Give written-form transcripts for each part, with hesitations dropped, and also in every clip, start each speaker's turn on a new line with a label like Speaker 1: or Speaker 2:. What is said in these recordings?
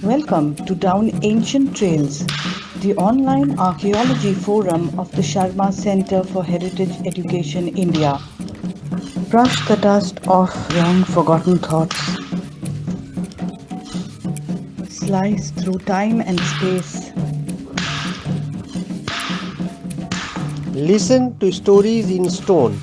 Speaker 1: Welcome to Down Ancient Trails, the online archaeology forum of the Sharma Center for Heritage Education, India. Brush the dust off long forgotten thoughts. Slice through time and space.
Speaker 2: Listen to stories in stone.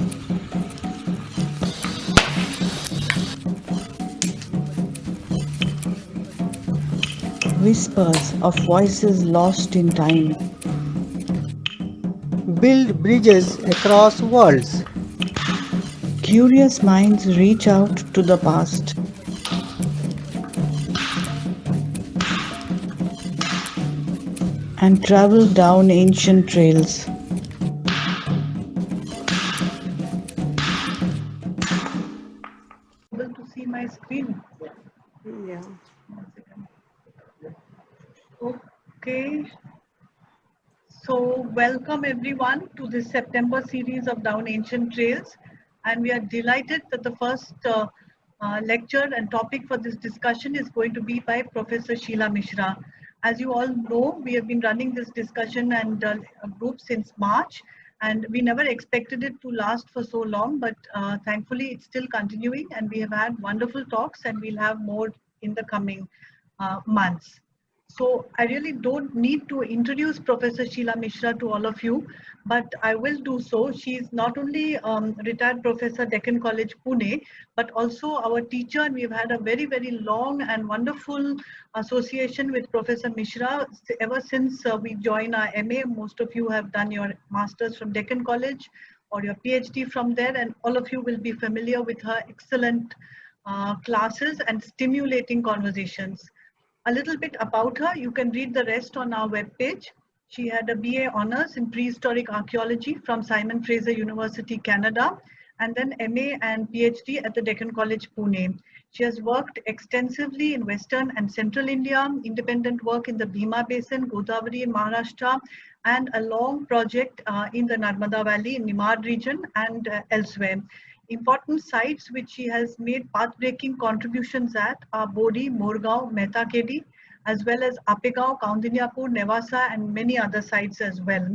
Speaker 1: Whispers of voices lost in time.
Speaker 2: Build bridges across worlds.
Speaker 1: Curious minds reach out to the past. And travel down ancient trails. Able to see my screen?
Speaker 3: Yeah.
Speaker 1: Okay. So welcome everyone to this September series of Down Ancient Trails, and we are delighted that the first lecture and topic for this discussion is going to be by Professor Sheila Mishra. As you all know, we have been running this discussion and group since March, and we never expected it to last for so long, but thankfully it's still continuing, and we have had wonderful talks, and we'll have more in the coming months. So I really don't need to introduce Professor Sheila Mishra to all of you, but I will do so. She's not only retired Professor Deccan College, Pune, but also our teacher, and we've had a very, very long and wonderful association with Professor Mishra ever since we joined our MA. Most of you have done your masters from Deccan College or your PhD from there, and all of you will be familiar with her excellent classes and stimulating conversations. A little bit about her, you can read the rest on our webpage. She had a BA Honours in Prehistoric Archaeology from Simon Fraser University, Canada, and then MA and PhD at the Deccan College, Pune. She has worked extensively in Western and Central India, independent work in the Bhima Basin, Godavari in Maharashtra, and a long project in the Narmada Valley in Nimad region and elsewhere. Important sites which she has made path-breaking contributions at are Bodhi, Morgaon, Mehta Kedi, as well as Apegao, Kaundinyapur, Nevasa, and many other sites as well.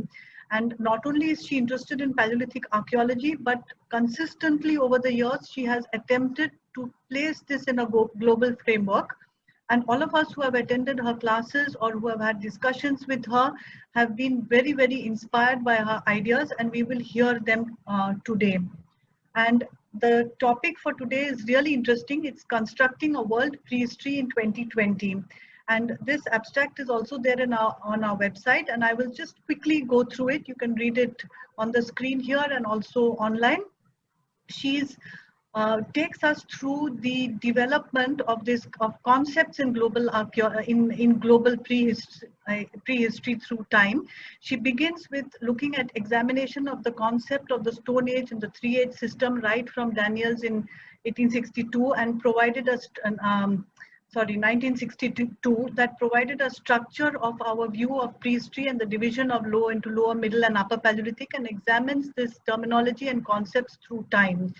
Speaker 1: And not only is she interested in Paleolithic archaeology, but consistently over the years, she has attempted to place this in a global framework. And all of us who have attended her classes or who have had discussions with her have been very, very inspired by her ideas, and we will hear them today. And the topic for today is really interesting. It's Constructing a World Prehistory in 2020. And this abstract is also there on our website, and I will just quickly go through it. You can read it on the screen here and also online. She's takes us through the development of this of concepts in global in global prehistory through time. She begins with looking at examination of the concept of the Stone Age and the Three Age system right from Daniels in 1862 and provided us 1962, that provided a structure of our view of prehistory and the division of low into lower, middle, and upper Paleolithic, and examines this terminology and concepts through time.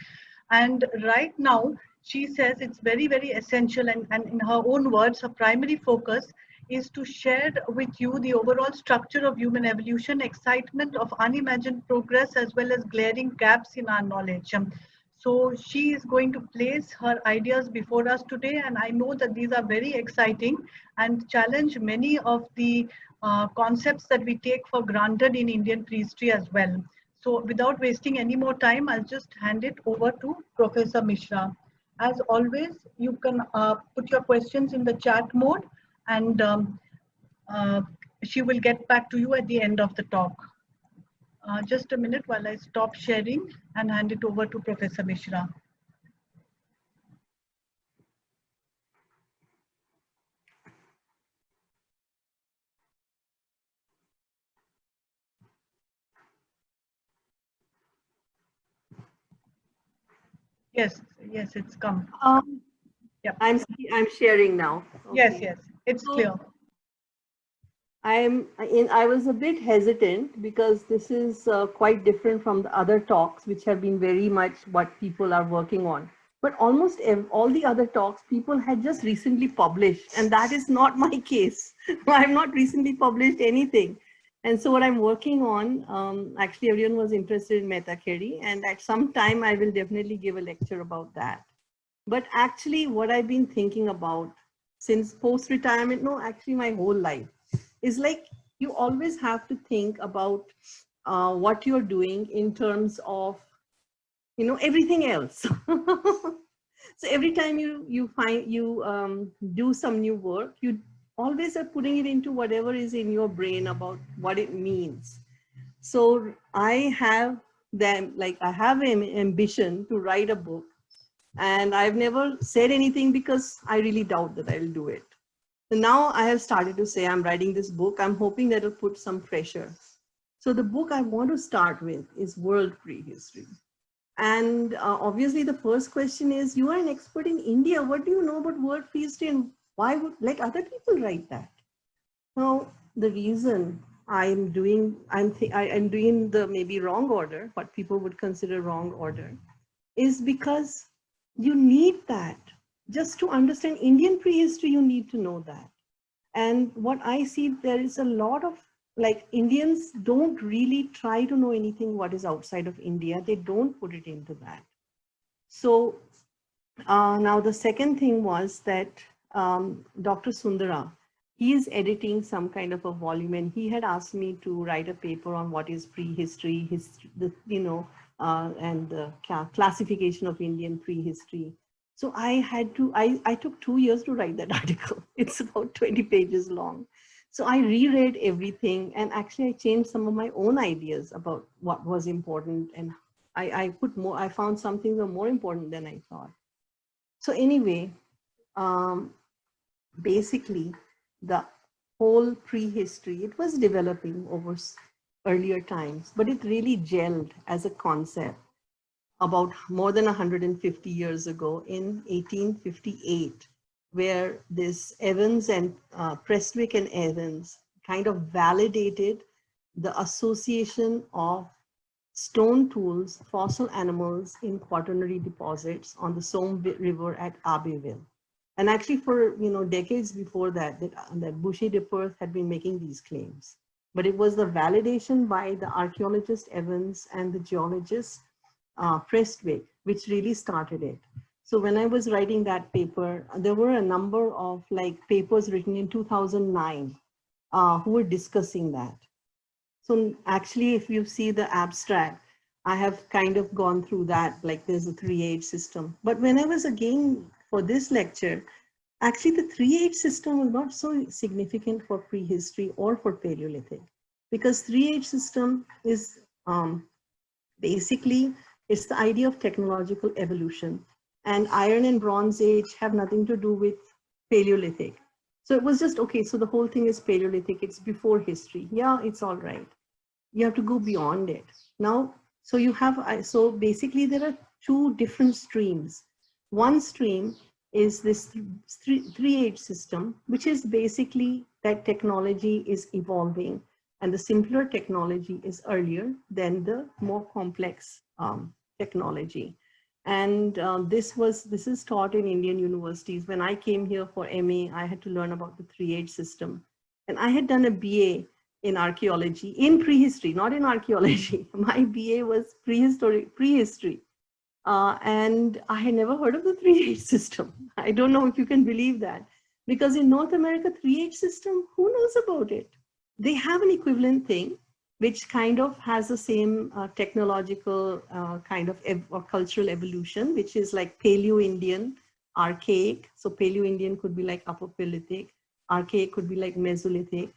Speaker 1: And right now, she says it's very, very essential, and in her own words, her primary focus is to share with you the overall structure of human evolution, excitement of unimagined progress, as well as glaring gaps in our knowledge. So she is going to place her ideas before us today, and I know that these are very exciting and challenge many of the concepts that we take for granted in Indian prehistory as well. So without wasting any more time, I'll just hand it over to Professor Mishra. As always, you can put your questions in the chat mode, and uh, she will get back to you at the end of the talk. Just a minute while I stop sharing and hand it over to Professor Mishra. Yes, yes, it's come. Yep.
Speaker 3: I'm sharing now.
Speaker 1: Yes, yes, it's
Speaker 3: So,
Speaker 1: clear.
Speaker 3: I was a bit hesitant because this is quite different from the other talks, which have been very much what people are working on. But almost all the other talks, people had just recently published, and that is not my case. I have not recently published anything. And so what I'm working on, actually everyone was interested in meta query, and at some time I will definitely give a lecture about that. But actually what I've been thinking about since post-retirement, no, actually my whole life, is like you always have to think about what you're doing in terms of, you know, everything else. So every time you do some new work, you always are putting it into whatever is in your brain about what it means. So I have I have an ambition to write a book, and I've never said anything because I really doubt that I'll do it. So now I have started to say I'm writing this book. I'm hoping that it'll put some pressure. So the book I want to start with is World Prehistory. And obviously the first question is, you are an expert in India. What do you know about world prehistory, and why would let other people write that? Now, the reason I'm doing the maybe wrong order, what people would consider wrong order, is because you need that. Just to understand Indian prehistory, you need to know that. And what I see, there is a lot of, like, Indians don't really try to know anything what is outside of India. They don't put it into that. So now the second thing was that Dr. Sundara, he is editing some kind of a volume, and he had asked me to write a paper on what is prehistory, and the classification of Indian prehistory. So I took 2 years to write that article. It's about 20 pages long. So I reread everything, and actually I changed some of my own ideas about what was important, and I found some things were more important than I thought. So anyway, basically the whole prehistory, it was developing over earlier times, but it really gelled as a concept about more than 150 years ago in 1858, where this Evans and Prestwick and Evans kind of validated the association of stone tools, fossil animals in quaternary deposits on the Somme River at Abbeville. And actually for decades before that, that Boucher de Perth had been making these claims. But it was the validation by the archaeologist Evans and the geologist Prestwick, which really started it. So when I was writing that paper, there were a number of papers written in 2009 who were discussing that. So actually, if you see the abstract, I have kind of gone through that, like there's a 3H system. But when I was again for this lecture, actually the 3H system was not so significant for prehistory or for Paleolithic, because 3H system is basically, it's the idea of technological evolution, and Iron and Bronze Age have nothing to do with Paleolithic. So it was just, okay, so the whole thing is Paleolithic, it's before history. Yeah, it's all right. You have to go beyond it. Now, so you have, so basically there are two different streams. One stream is this 3H system, which is basically that technology is evolving, and the simpler technology is earlier than the more complex technology. And this is taught in Indian universities. When I came here for MA, I had to learn about the 3H system. And I had done a BA in archaeology, in prehistory, not in archaeology. My BA was prehistory. And I had never heard of the 3H system. I don't know if you can believe that. Because in North America, 3H system, who knows about it? They have an equivalent thing, which kind of has the same technological kind of or cultural evolution, which is like Paleo-Indian, Archaic. So Paleo-Indian could be like Upper Paleolithic, Archaic could be like Mesolithic,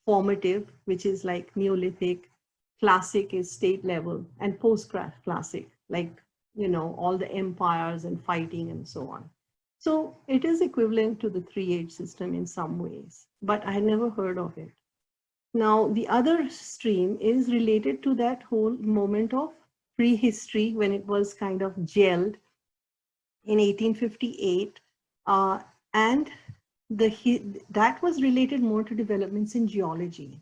Speaker 3: Formative, which is like Neolithic, Classic is state level, and Post-Classic, like, all the empires and fighting and so on. So it is equivalent to the 3H system in some ways, but I had never heard of it. Now, the other stream is related to that whole moment of prehistory when it was kind of gelled in 1858, and that was related more to developments in geology.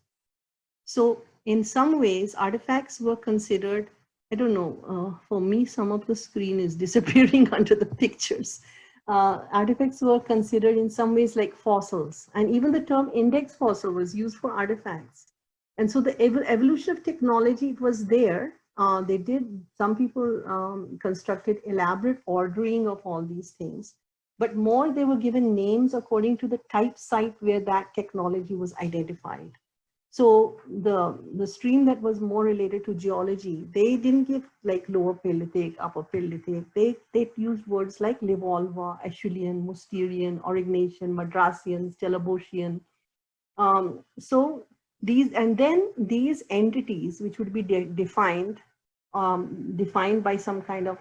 Speaker 3: So in some ways, artifacts were considered I don't know, for me, some of the screen is disappearing under the pictures. Artifacts were considered in some ways like fossils, and even the term index fossil was used for artifacts. And so the evolution of technology, it was there. Some people constructed elaborate ordering of all these things, but more they were given names according to the type site where that technology was identified. So the stream that was more related to geology, they didn't give like Lower Paleolithic, Upper Paleolithic. They used words like Livolva, Acheulean, Mousterian, Aurignacian, Madrasian, Stellabosian. So these entities, which would be defined by some kind of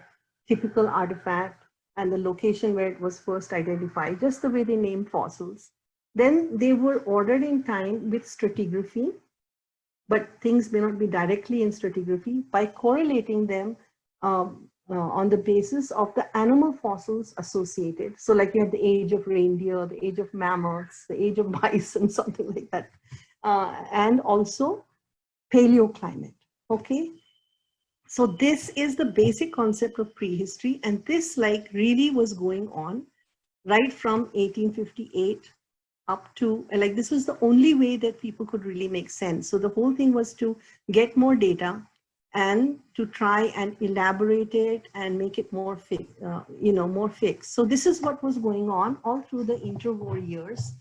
Speaker 3: typical artifact and the location where it was first identified, just the way they name fossils. Then they were ordered in time with stratigraphy, but things may not be directly in stratigraphy, by correlating them on the basis of the animal fossils associated. So like you have the age of reindeer, the age of mammoths, the age of bison, something like that. And also paleoclimate, okay? So this is the basic concept of prehistory, and this like really was going on right from 1858 up to, like, this was the only way that people could really make sense. So the whole thing was to get more data and to try and elaborate it and make it more more fixed. So this is what was going on all through the interwar years.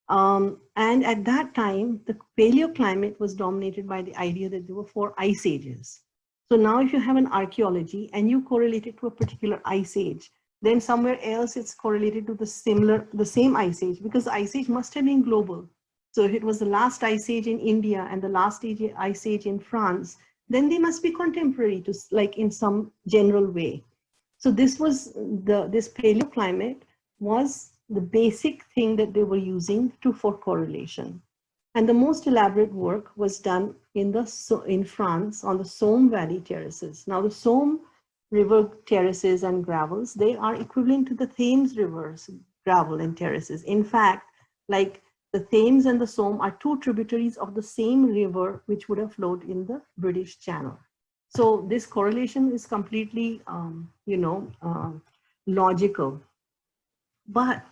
Speaker 3: And at that time, the paleoclimate was dominated by the idea that there were 4 ice ages. So now if you have an archaeology and you correlate it to a particular ice age, then somewhere else it's correlated to the same ice age, because the ice age must have been global. So if it was the last ice age in India and the last ice age in France, then they must be contemporary to, like, in some general way. So this was this paleoclimate was the basic thing that they were using for correlation. And the most elaborate work was done in France on the Somme Valley terraces. Now the Somme River terraces and gravels, they are equivalent to the Thames River's gravel and terraces. In fact, like the Thames and the Somme are 2 tributaries of the same river which would have flowed in the British Channel. So this correlation is completely, logical. But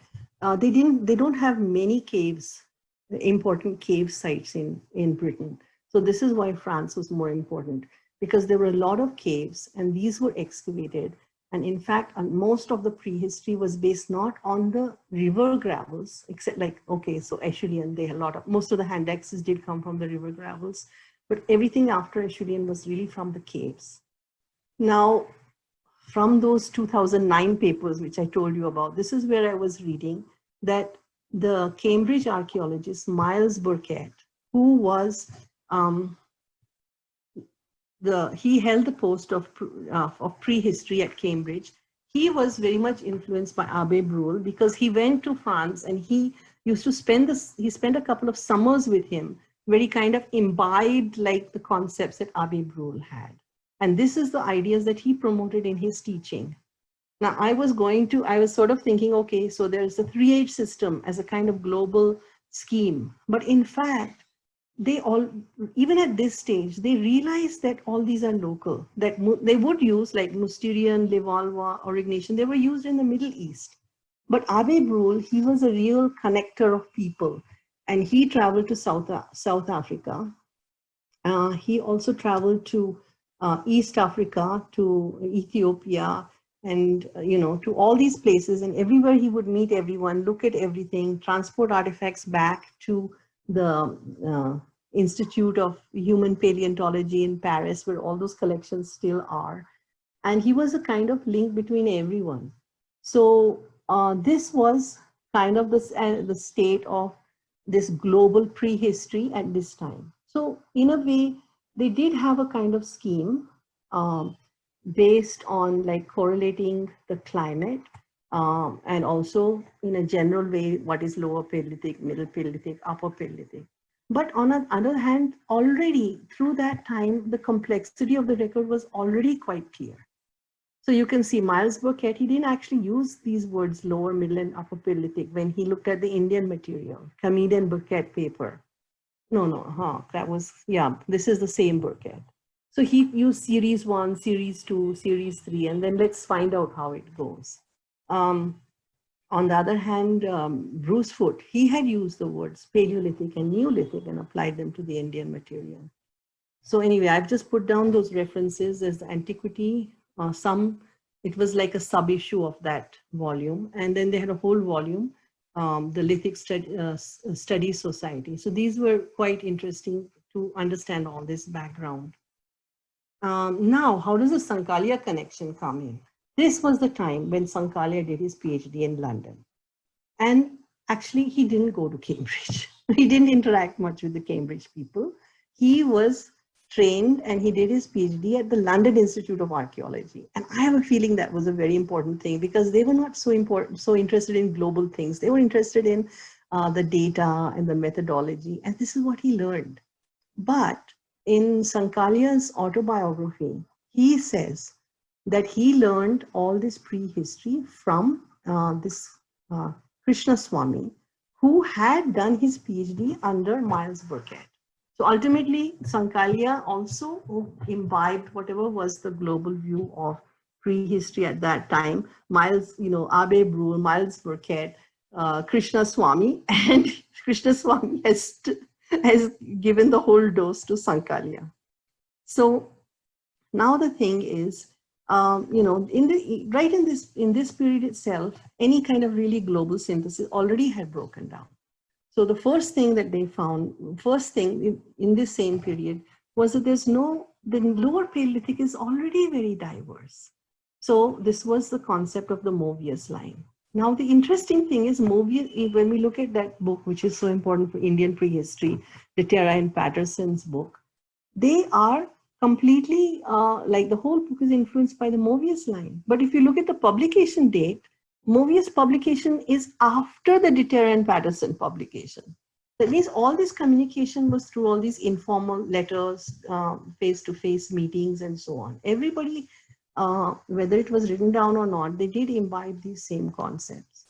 Speaker 3: they don't have many caves, important cave sites in Britain. So this is why France was more important, because there were a lot of caves and these were excavated. And in fact, most of the prehistory was based not on the river gravels, except like, okay, so Acheulean, they had most of the hand axes did come from the river gravels, but everything after Acheulean was really from the caves. Now, from those 2009 papers, which I told you about, this is where I was reading that the Cambridge archaeologist, Miles Burkett, who was, he held the post of prehistory at Cambridge. He was very much influenced by Abbe Breuil, because he went to France and he used to he spent a couple of summers with him where he kind of imbibed like the concepts that Abbe Breuil had. And this is the ideas that he promoted in his teaching. Now I was sort of thinking, okay, so there's a 3-age system as a kind of global scheme. But in fact, even at this stage, they realized that all these are local, that they would use like Mousterian, Livolva, Aurignacian, they were used in the Middle East. But Abbe Breuil, he was a real connector of people, and he traveled to South Africa. He also traveled to East Africa, to Ethiopia, and to all these places, and everywhere he would meet everyone, look at everything, transport artifacts back to the Institute of Human Paleontology in Paris, where all those collections still are. And he was a kind of link between everyone. So this was kind of the state of this global prehistory at this time. So in a way, they did have a kind of scheme based on like correlating the climate, and also in a general way, what is Lower Paleolithic, Middle Paleolithic, Upper Paleolithic. But on the other hand, already through that time, the complexity of the record was already quite clear. So you can see Miles Burkett, he didn't actually use these words Lower, Middle, and Upper Paleolithic when he looked at the Indian material, Comedian Burkett paper. That was, yeah, this is the same Burkett. So he used series 1, series 2, series 3, and then let's find out how it goes. On the other hand, Bruce Foote, he had used the words Paleolithic and Neolithic and applied them to the Indian material. So anyway, I've just put down those references as the antiquity. It was like a sub-issue of that volume. And then they had a whole volume, the Lithic Studies Society. So these were quite interesting to understand all this background. Now, how does the Sankalia connection come in? This was the time when Sankalia did his PhD in London. And actually, he didn't go to Cambridge. He didn't interact much with the Cambridge people. He was trained and he did his PhD at the London Institute of Archaeology. And I have a feeling that was a very important thing because they were not so interested in global things. They were interested in the data and the methodology. And this is what he learned. But in Sankalia's autobiography, he says that he learned all this prehistory from this Krishna Swami, who had done his PhD under Miles Burkett. So ultimately, Sankalia also imbibed whatever was the global view of prehistory at that time. Miles, Abbe Breuil, Miles Burkett, Krishna Swami, and Krishna Swami has given the whole dose to Sankalia. So now the thing is, in this period itself, any kind of really global synthesis already had broken down. So the first thing that they found, in this same period, was that the lower Paleolithic is already very diverse. So this was the concept of the Movius line. Now the interesting thing is Movius, when we look at that book, which is so important for Indian prehistory, Terra and Patterson's book, they are completely, the whole book is influenced by the Movius line. But if you look at the publication date, Movius publication is after the Terra and Patterson publication. That means all this communication was through all these informal letters, face-to-face meetings and so on. Everybody, whether it was written down or not, they did imbibe these same concepts.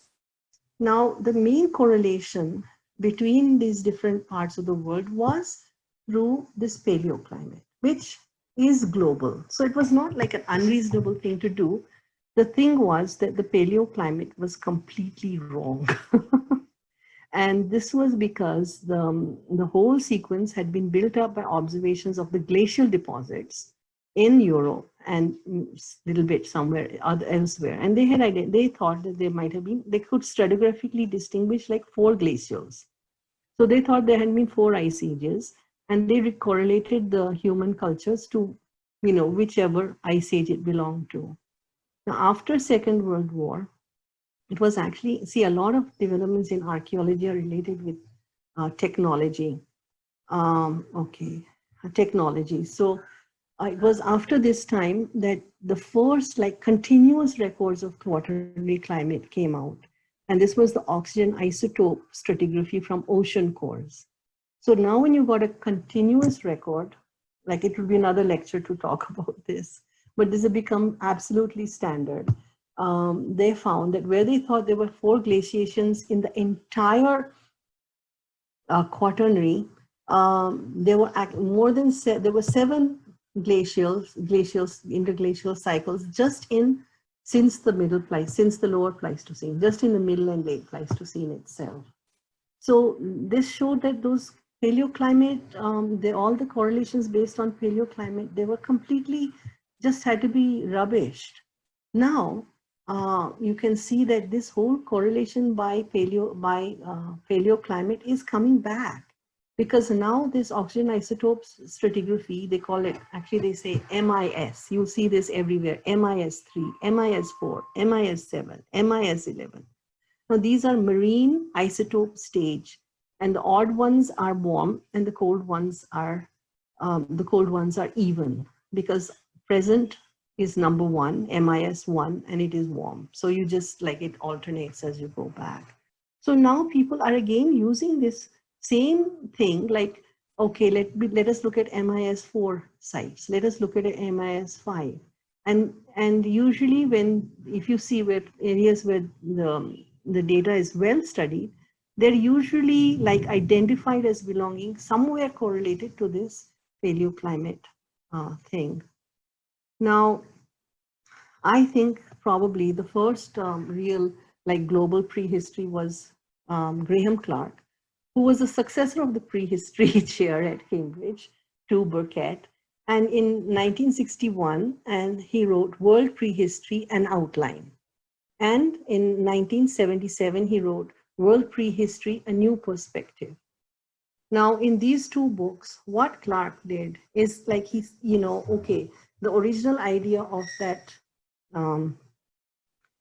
Speaker 3: Now, the main correlation between these different parts of the world was through this paleoclimate, which is global. So it was not like an unreasonable thing to do. The thing was that the paleoclimate was completely wrong. And this was because the whole sequence had been built up by observations of the glacial deposits in Europe and a little bit somewhere elsewhere. And they thought that they could stratigraphically distinguish like 4 glacials. So they thought there had been 4 ice ages, and they correlated the human cultures to, whichever ice age it belonged to. Now, after Second World War, it was actually, a lot of developments in archaeology are related with technology. Technology. So it was after this time that the first continuous records of quaternary climate came out. And this was the oxygen isotope stratigraphy from ocean cores. So now when you got a continuous record, it will be another lecture to talk about this, but this has become absolutely standard. They found that where they thought there were 4 glaciations in the entire quaternary, there were there were 7 interglacial cycles just since the lower Pleistocene, just in the middle and late Pleistocene itself. So this showed that those paleoclimate, all the correlations based on paleoclimate, they were completely just had to be rubbished. Now, you can see that this whole correlation by paleoclimate is coming back, because now this oxygen isotopes stratigraphy, they call it, actually they say MIS. You'll see this everywhere, MIS3, MIS4, MIS7, MIS11. Now these are marine isotope stage, and the odd ones are warm and the cold ones are even, because present is number 1, MIS1, and it is warm. So you just it alternates as you go back. So now people are again using this same thing, okay, let us look at MIS4 sites. Let us look at MIS5. And usually if you see areas where the data is well studied, they're usually identified as belonging somewhere correlated to this paleoclimate thing. Now, I think probably the first real like global prehistory was Graham Clarke, who was a successor of the prehistory chair at Cambridge to Burkitt. And in 1961, and he wrote World Prehistory, an Outline. And in 1977, he wrote World Prehistory, a New Perspective. Now, in these two books, what Clarke did is like he's, okay, the original idea of that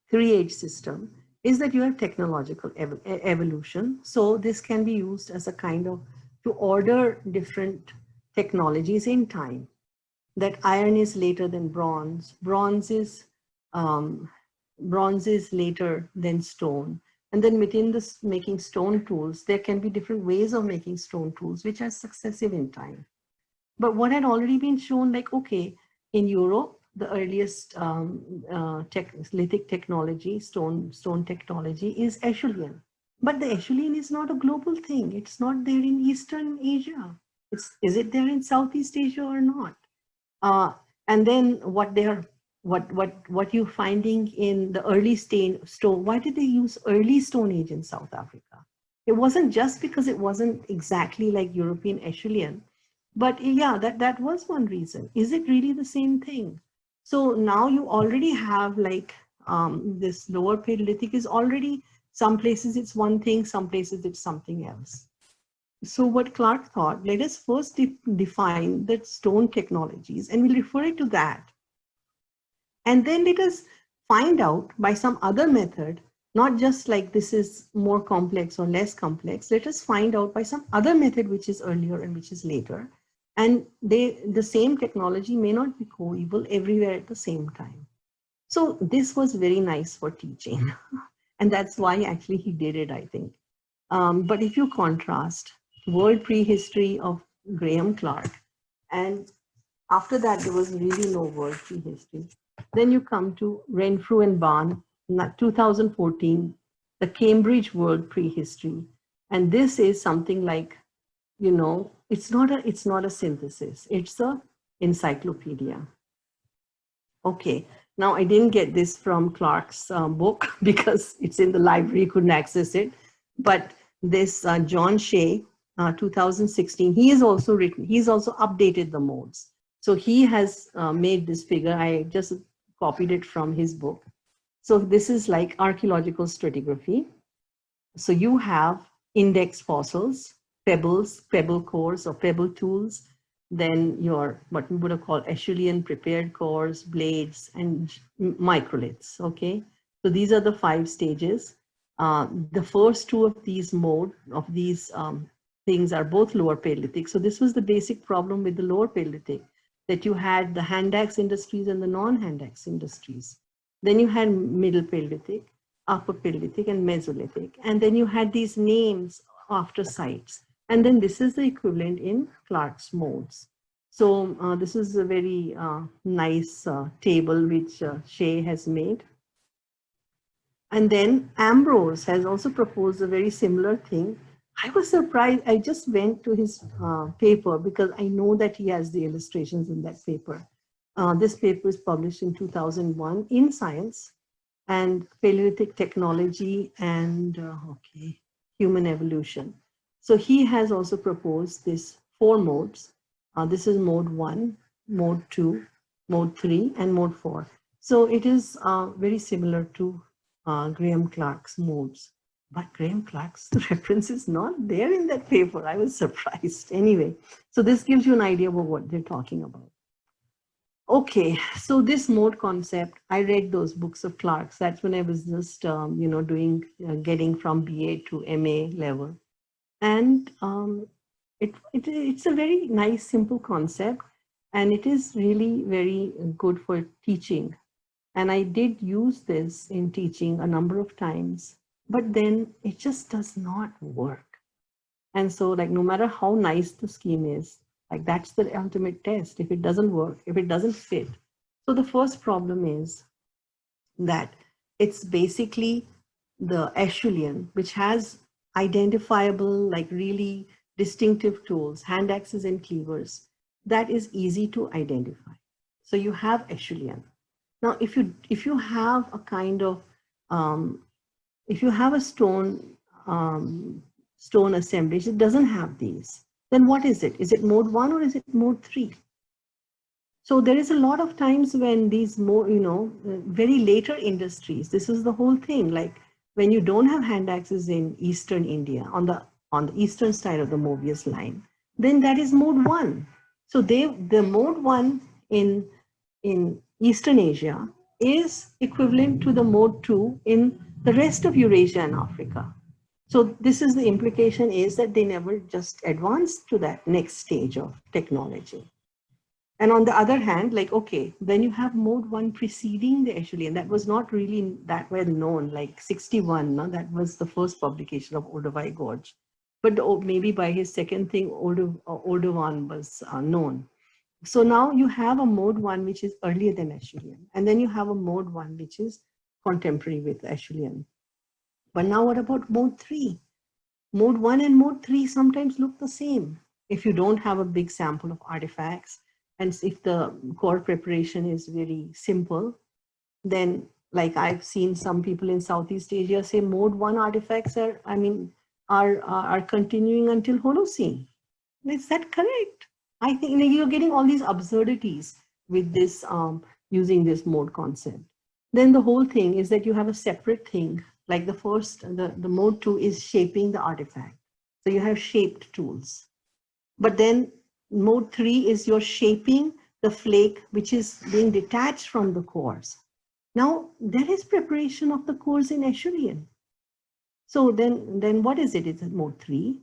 Speaker 3: three-age system is that you have technological evolution. So this can be used as a kind of to order different technologies in time. That iron is later than bronze. Bronze is later than stone. And then within this making stone tools, there can be different ways of making stone tools, which are successive in time. But what had already been shown, like, okay, in Europe, the earliest lithic technology, stone technology is Acheulean. But the Acheulean is not a global thing. It's not there in Eastern Asia. Is it there in Southeast Asia or not? And then what you're finding in the early stone, why did they use early Stone Age in South Africa? It wasn't just because it wasn't exactly like European Acheulean, but yeah, that was one reason. Is it really the same thing? So now you already have like this lower Paleolithic is already, some places it's one thing, some places it's something else. So what Clarke thought, let us first define the stone technologies and we'll refer it to that. And then let us find out by some other method, not just like this is more complex or less complex, let us find out by some other method which is earlier and which is later. And the same technology may not be coeval everywhere at the same time. So this was very nice for teaching. And that's why actually he did it, I think. But if you contrast World Prehistory of Graham Clarke, and after that there was really no World Prehistory. Then you come to Renfrew and Bahn, 2014, the Cambridge World Prehistory. And this is something like, it's not a synthesis, it's a encyclopedia. Okay, now I didn't get this from Clarke's book because it's in the library, couldn't access it. But this John Shea, 2016, he's also updated the modes. So he has made this figure. I just copied it from his book. So this is like archaeological stratigraphy. So you have index fossils, pebbles, pebble cores or pebble tools, then your, what we would have called Acheulean prepared cores, blades, and microliths, okay? So these are the 5 stages. The first 2 of these things are both lower Paleolithic. So this was the basic problem with the lower Paleolithic, that you had the hand axe industries and the non-hand axe industries. Then you had middle Paleolithic, upper Paleolithic, and Mesolithic. And then you had these names after sites. And then this is the equivalent in Clarke's modes. So this is a very nice table which Shea has made. And then Ambrose has also proposed a very similar thing. I was surprised. I just went to his paper because I know that he has the illustrations in that paper. This paper is published in 2001 in Science and Paleolithic Technology and Human Evolution. So he has also proposed this 4 modes. This is mode 1, mode 2, mode 3, and mode 4. So it is very similar to Graham Clarke's modes. But Graham Clarke's reference is not there in that paper. I was surprised. Anyway, so this gives you an idea of what they're talking about. Okay, so this mode concept, I read those books of Clarke's. That's when I was just, getting from BA to MA level. And it's a very nice, simple concept. And it is really very good for teaching. And I did use this in teaching a number of times. But then it just does not work. And so like, no matter how nice the scheme is, like that's the ultimate test. If it doesn't work, if it doesn't fit. So the first problem is that it's basically the Acheulean, which has identifiable, like really distinctive tools, hand axes and cleavers. that is easy to identify. So you have Acheulean. Now, if you have a kind of if you have a stone assemblage, it doesn't have these. Then what is it? Is it mode 1 or is it mode 3? So there is a lot of times when these more, very later industries, this is the whole thing. Like when you don't have hand axes in Eastern India, on the eastern side of the Movius line, then that is mode 1. So the mode 1 in Eastern Asia is equivalent to the mode 2 in the rest of Eurasia and Africa. So this is the implication, is that they never just advanced to that next stage of technology. And on the other hand, like, okay, then you have mode 1 preceding the Acheulean. That was not really that well known, like 61, no? That was the first publication of Olduvai Gorge. But maybe by his second thing, Oldovan was known. So now you have a mode 1, which is earlier than Acheulean. And then you have a mode 1, which is contemporary with Acheulean. But now what about mode 3? Mode 1 and mode 3 sometimes look the same. If you don't have a big sample of artifacts, and if the core preparation is very simple, then like I've seen some people in Southeast Asia say mode 1 artifacts are continuing until Holocene. Is that correct? I think you're getting all these absurdities with this, using this mode concept. Then the whole thing is that you have a separate thing, like the mode 2 is shaping the artifact. So you have shaped tools. But then mode 3 is you're shaping the flake, which is being detached from the cores. Now, there is preparation of the cores in Acheulean. So then what is it? It's mode 3.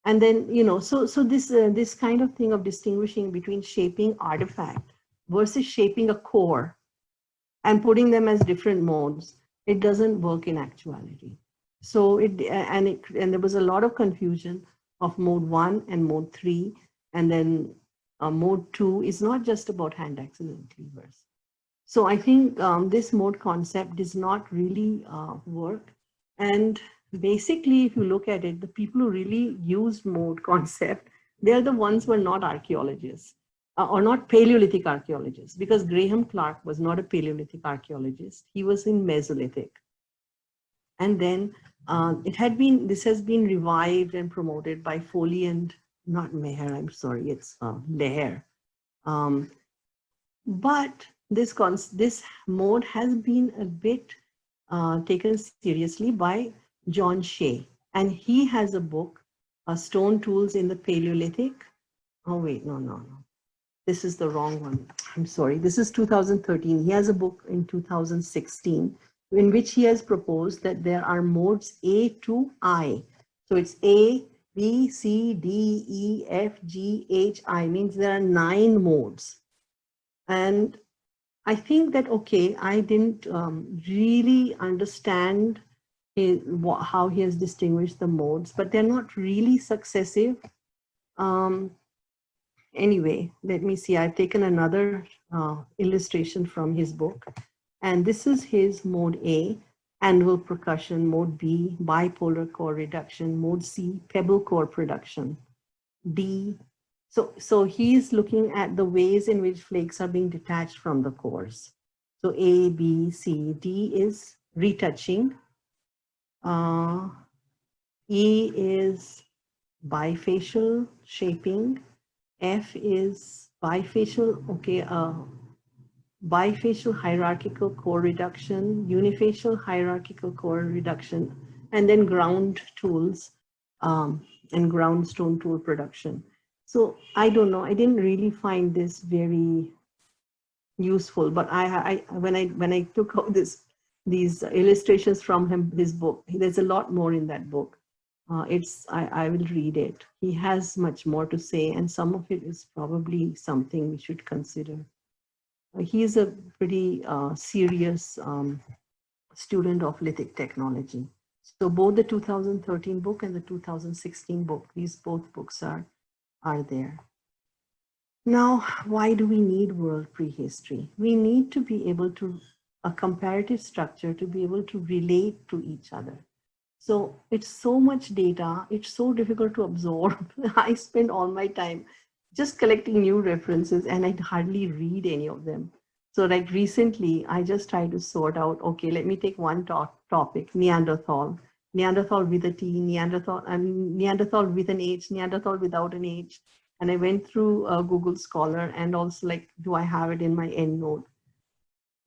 Speaker 3: And then, so this kind of thing of distinguishing between shaping artifact versus shaping a core and putting them as different modes, it doesn't work in actuality. So and there was a lot of confusion of mode 1 and mode 3. And then mode 2 is not just about hand axes and cleavers. So I think this mode concept does not really work. And basically, if you look at it, the people who really used mode concept, they're the ones who are not archaeologists or not Paleolithic archaeologists, because Graham Clarke was not a Paleolithic archaeologist. He was in Mesolithic. And then this has been revived and promoted by Foley and not Meher, I'm sorry, it's Leher. But this mode has been a bit taken seriously by John Shea. And he has a book, Stone Tools in the Paleolithic. Oh, wait, no. This is the wrong one. I'm sorry. This is 2013. He has a book in 2016 in which he has proposed that there are modes A to I. So it's A, B, C, D, E, F, G, H, I, means there are 9 modes. And I think that, okay, I didn't really understand how he has distinguished the modes, but they're not really successive. Anyway, let me see. I've taken another illustration from his book. And this is his mode A, anvil percussion, mode B, bipolar core reduction, mode C, pebble core production, D. So he's looking at the ways in which flakes are being detached from the cores. So A, B, C, D is retouching. E is bifacial shaping. F is bifacial, okay, bifacial hierarchical core reduction, unifacial hierarchical core reduction, and then ground tools and ground stone tool production. So I don't know, I didn't really find this very useful, but when I took out these illustrations from his book, there's a lot more in that book. I will read it. He has much more to say, and some of it is probably something we should consider. He is a pretty serious student of lithic technology. So both the 2013 book and the 2016 book, these both books are there. Now, why do we need world prehistory? We need to be able to, a comparative structure to be able to relate to each other. So it's so much data, it's so difficult to absorb. I spend all my time just collecting new references, and I'd hardly read any of them. So like recently, I just tried to sort out, okay, let me take one topic, Neanderthal with a T, Neanderthal with an H, Neanderthal without an H. And I went through Google Scholar, and also like, do I have it in my EndNote?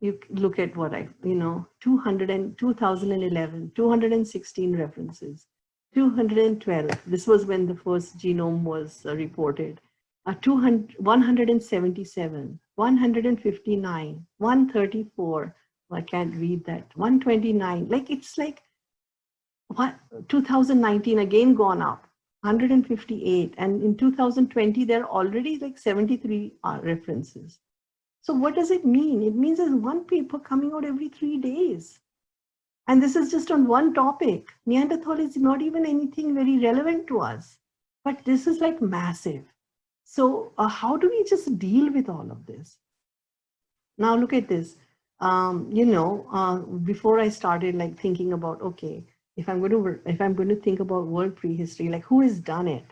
Speaker 3: You look at what 2011, 216 references, 212. This was when the first genome was reported. 177, 159, 134. I can't read that. 129. Like it's like what 2019 again gone up. 158, and in 2020 there are already like 73 references. So what does it mean? It means there's one paper coming out every 3 days. And this is just on one topic. Neanderthal is not even anything very relevant to us, but this is like massive. So how do we just deal with all of this? Now look at this. Before I started like thinking about, okay, if I'm going to think about world prehistory, like who has done it?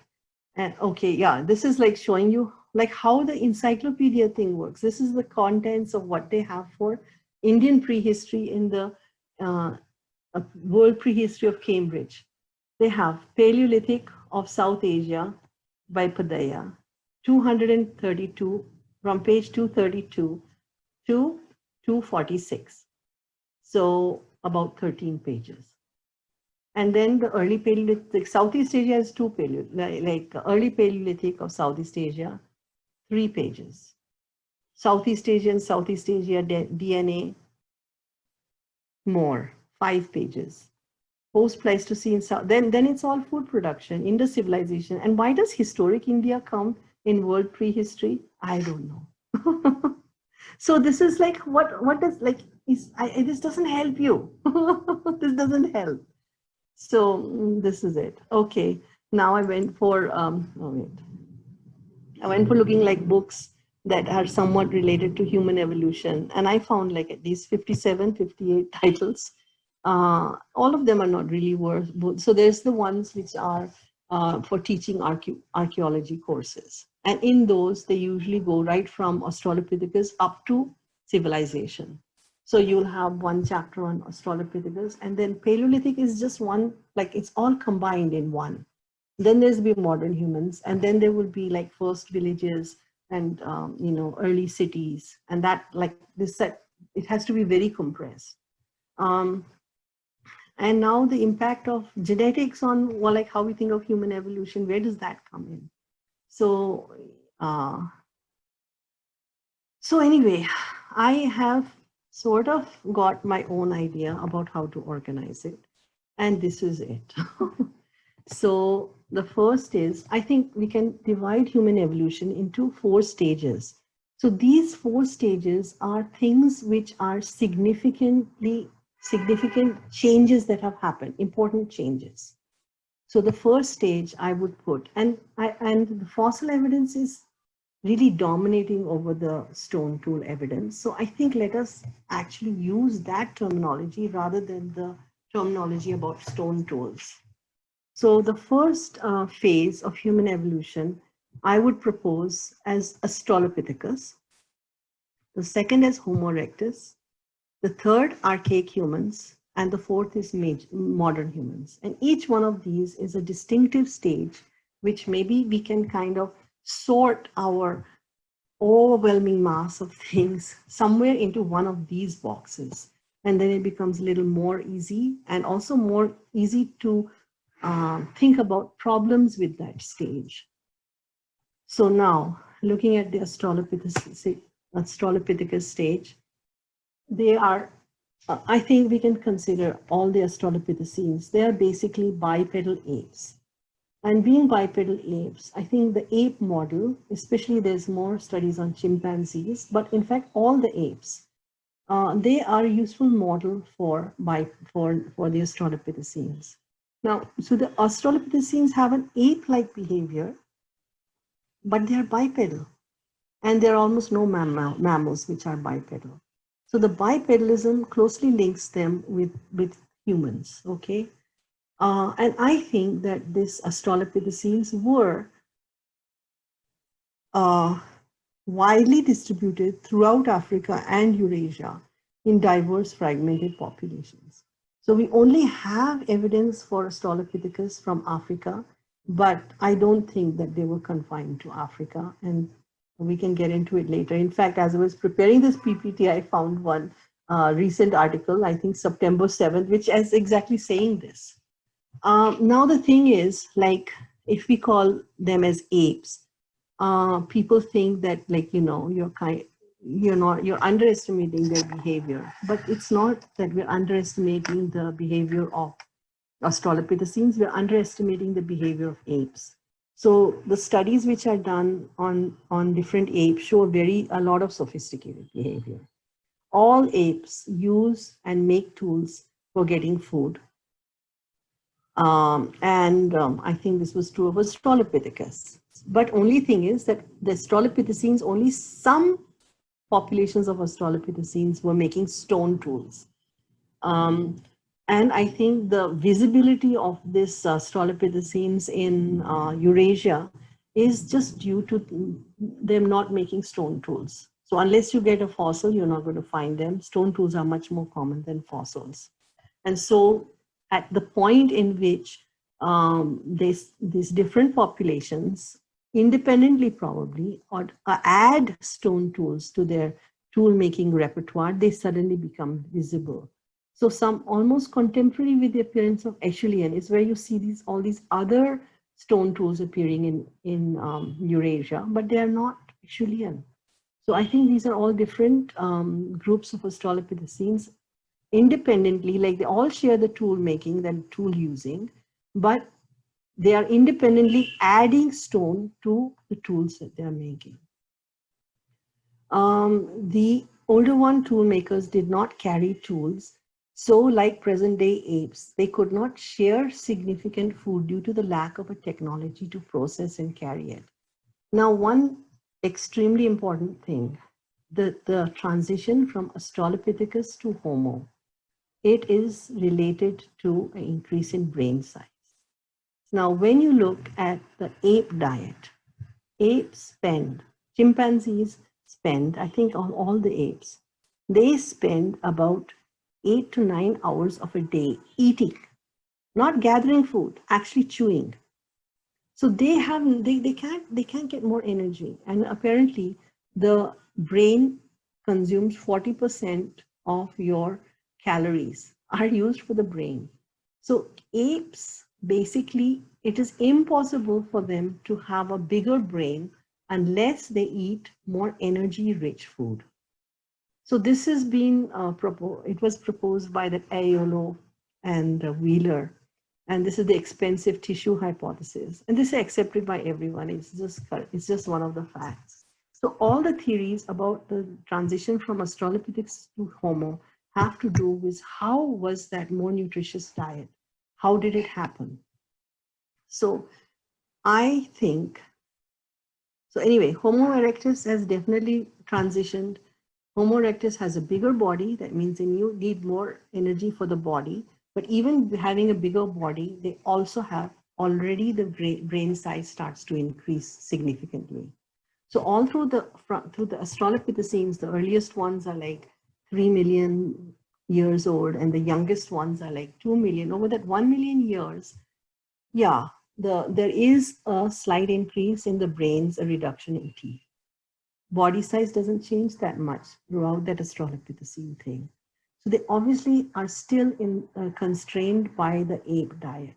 Speaker 3: And okay, yeah, this is like showing you like how the encyclopedia thing works. This is the contents of what they have for Indian prehistory in the World Prehistory of Cambridge. They have Paleolithic of South Asia by Padaya, 232, from page 232 to 246. So about 13 pages. And then the early Paleolithic, Southeast Asia has 2 Paleolithic, like early Paleolithic of Southeast Asia, 3 pages. Southeast Asia and Southeast Asia DNA, more, 5 pages. Post-Pleistocene, then it's all food production, Indus civilization. And why does historic India come in world prehistory? I don't know. So this is like, what does, like, this doesn't help you. This doesn't help. So this is it. Okay, now I went for, I went for looking like books that are somewhat related to human evolution. And I found like at least 57, 58 titles. All of them are not really worth. So there's the ones which are for teaching archaeology courses. And in those, they usually go right from Australopithecus up to civilization. So you'll have one chapter on Australopithecus, and then Paleolithic is just one, like it's all combined in one. Then there's be modern humans, and then there will be like first villages and early cities, and that like this set, it has to be very compressed. And now the impact of genetics on, well, like how we think of human evolution, where does that come in? So, so anyway, I have sort of got my own idea about how to organize it. And this is it. So the first is, I think we can divide human evolution into 4 stages. So these 4 stages are things which are significant changes that have happened, important changes. So the first stage I would put, and the fossil evidence is really dominating over the stone tool evidence. So I think let us actually use that terminology rather than the terminology about stone tools. So the first phase of human evolution, I would propose as Australopithecus. The second is Homo erectus. The third, Archaic Humans. And the fourth is modern humans. And each one of these is a distinctive stage, which maybe we can kind of sort our overwhelming mass of things somewhere into one of these boxes. And then it becomes a little more easy, and also more easy to think about problems with that stage. So now, looking at the Australopithecus stage, they are, I think we can consider all the Australopithecines. They are basically bipedal apes. And being bipedal apes, I think the ape model, especially there's more studies on chimpanzees, but in fact, all the apes, they are a useful model for the Australopithecines. Now, so the Australopithecines have an ape-like behavior, but they're bipedal. And there are almost no mammals which are bipedal. So the bipedalism closely links them with humans, okay? And I think that these Australopithecines were widely distributed throughout Africa and Eurasia in diverse fragmented populations. So we only have evidence for Australopithecus from Africa, but I don't think that they were confined to Africa, and we can get into it later. In fact, as I was preparing this PPT, I found one recent article, I think September 7th, which is exactly saying this. Now the thing is, like, if we call them as apes, people think that, like, you're underestimating their behavior, but it's not that we're underestimating the behavior of Australopithecines, we're underestimating the behavior of apes. So the studies which are done on different apes show a lot of sophisticated behavior. All apes use and make tools for getting food. I think this was true of Australopithecus. But only thing is that the Australopithecines, only some populations of Australopithecines were making stone tools. And I think the visibility of this Australopithecines in Eurasia is just due to them not making stone tools. So unless you get a fossil, you're not going to find them. Stone tools are much more common than fossils. And so at the point in which these different populations, independently probably, or add stone tools to their tool-making repertoire, they suddenly become visible. So some almost contemporary with the appearance of Acheulean is where you see all these other stone tools appearing in Eurasia, but they are not Acheulean. So I think these are all different groups of Australopithecines independently, like they all share the tool making, the tool using, but they are independently adding stone to the tools that they are making. The older tool makers did not carry tools. So like present day apes, they could not share significant food due to the lack of a technology to process and carry it. Now, one extremely important thing, the transition from Australopithecus to Homo, it is related to an increase in brain size. Now, when you look at the ape diet, chimpanzees spend, I think on all the apes, they spend about 8 to 9 hours of a day eating, not gathering food, actually chewing. So they can't get more energy. And apparently the brain consumes 40% of your calories are used for the brain. So apes, basically, it is impossible for them to have a bigger brain unless they eat more energy-rich food. So this has been it was proposed by the Aiello and Wheeler, and this is the expensive tissue hypothesis. And this is accepted by everyone. It's just one of the facts. So all the theories about the transition from Australopithecus to Homo have to do with how was that more nutritious diet? How did it happen? So I think, so anyway, Homo erectus has definitely transitioned. Homo erectus has a bigger body. That means then you need more energy for the body. But even having a bigger body, they also have already the brain size starts to increase significantly. So all through the Australopithecines, the earliest ones are like 3 million years old, and the youngest ones are like 2 million. Over that 1 million years, yeah, there is a slight increase in the brains, a reduction in teeth. Body size doesn't change that much throughout that Australopithecine thing. So they obviously are still constrained by the ape diet.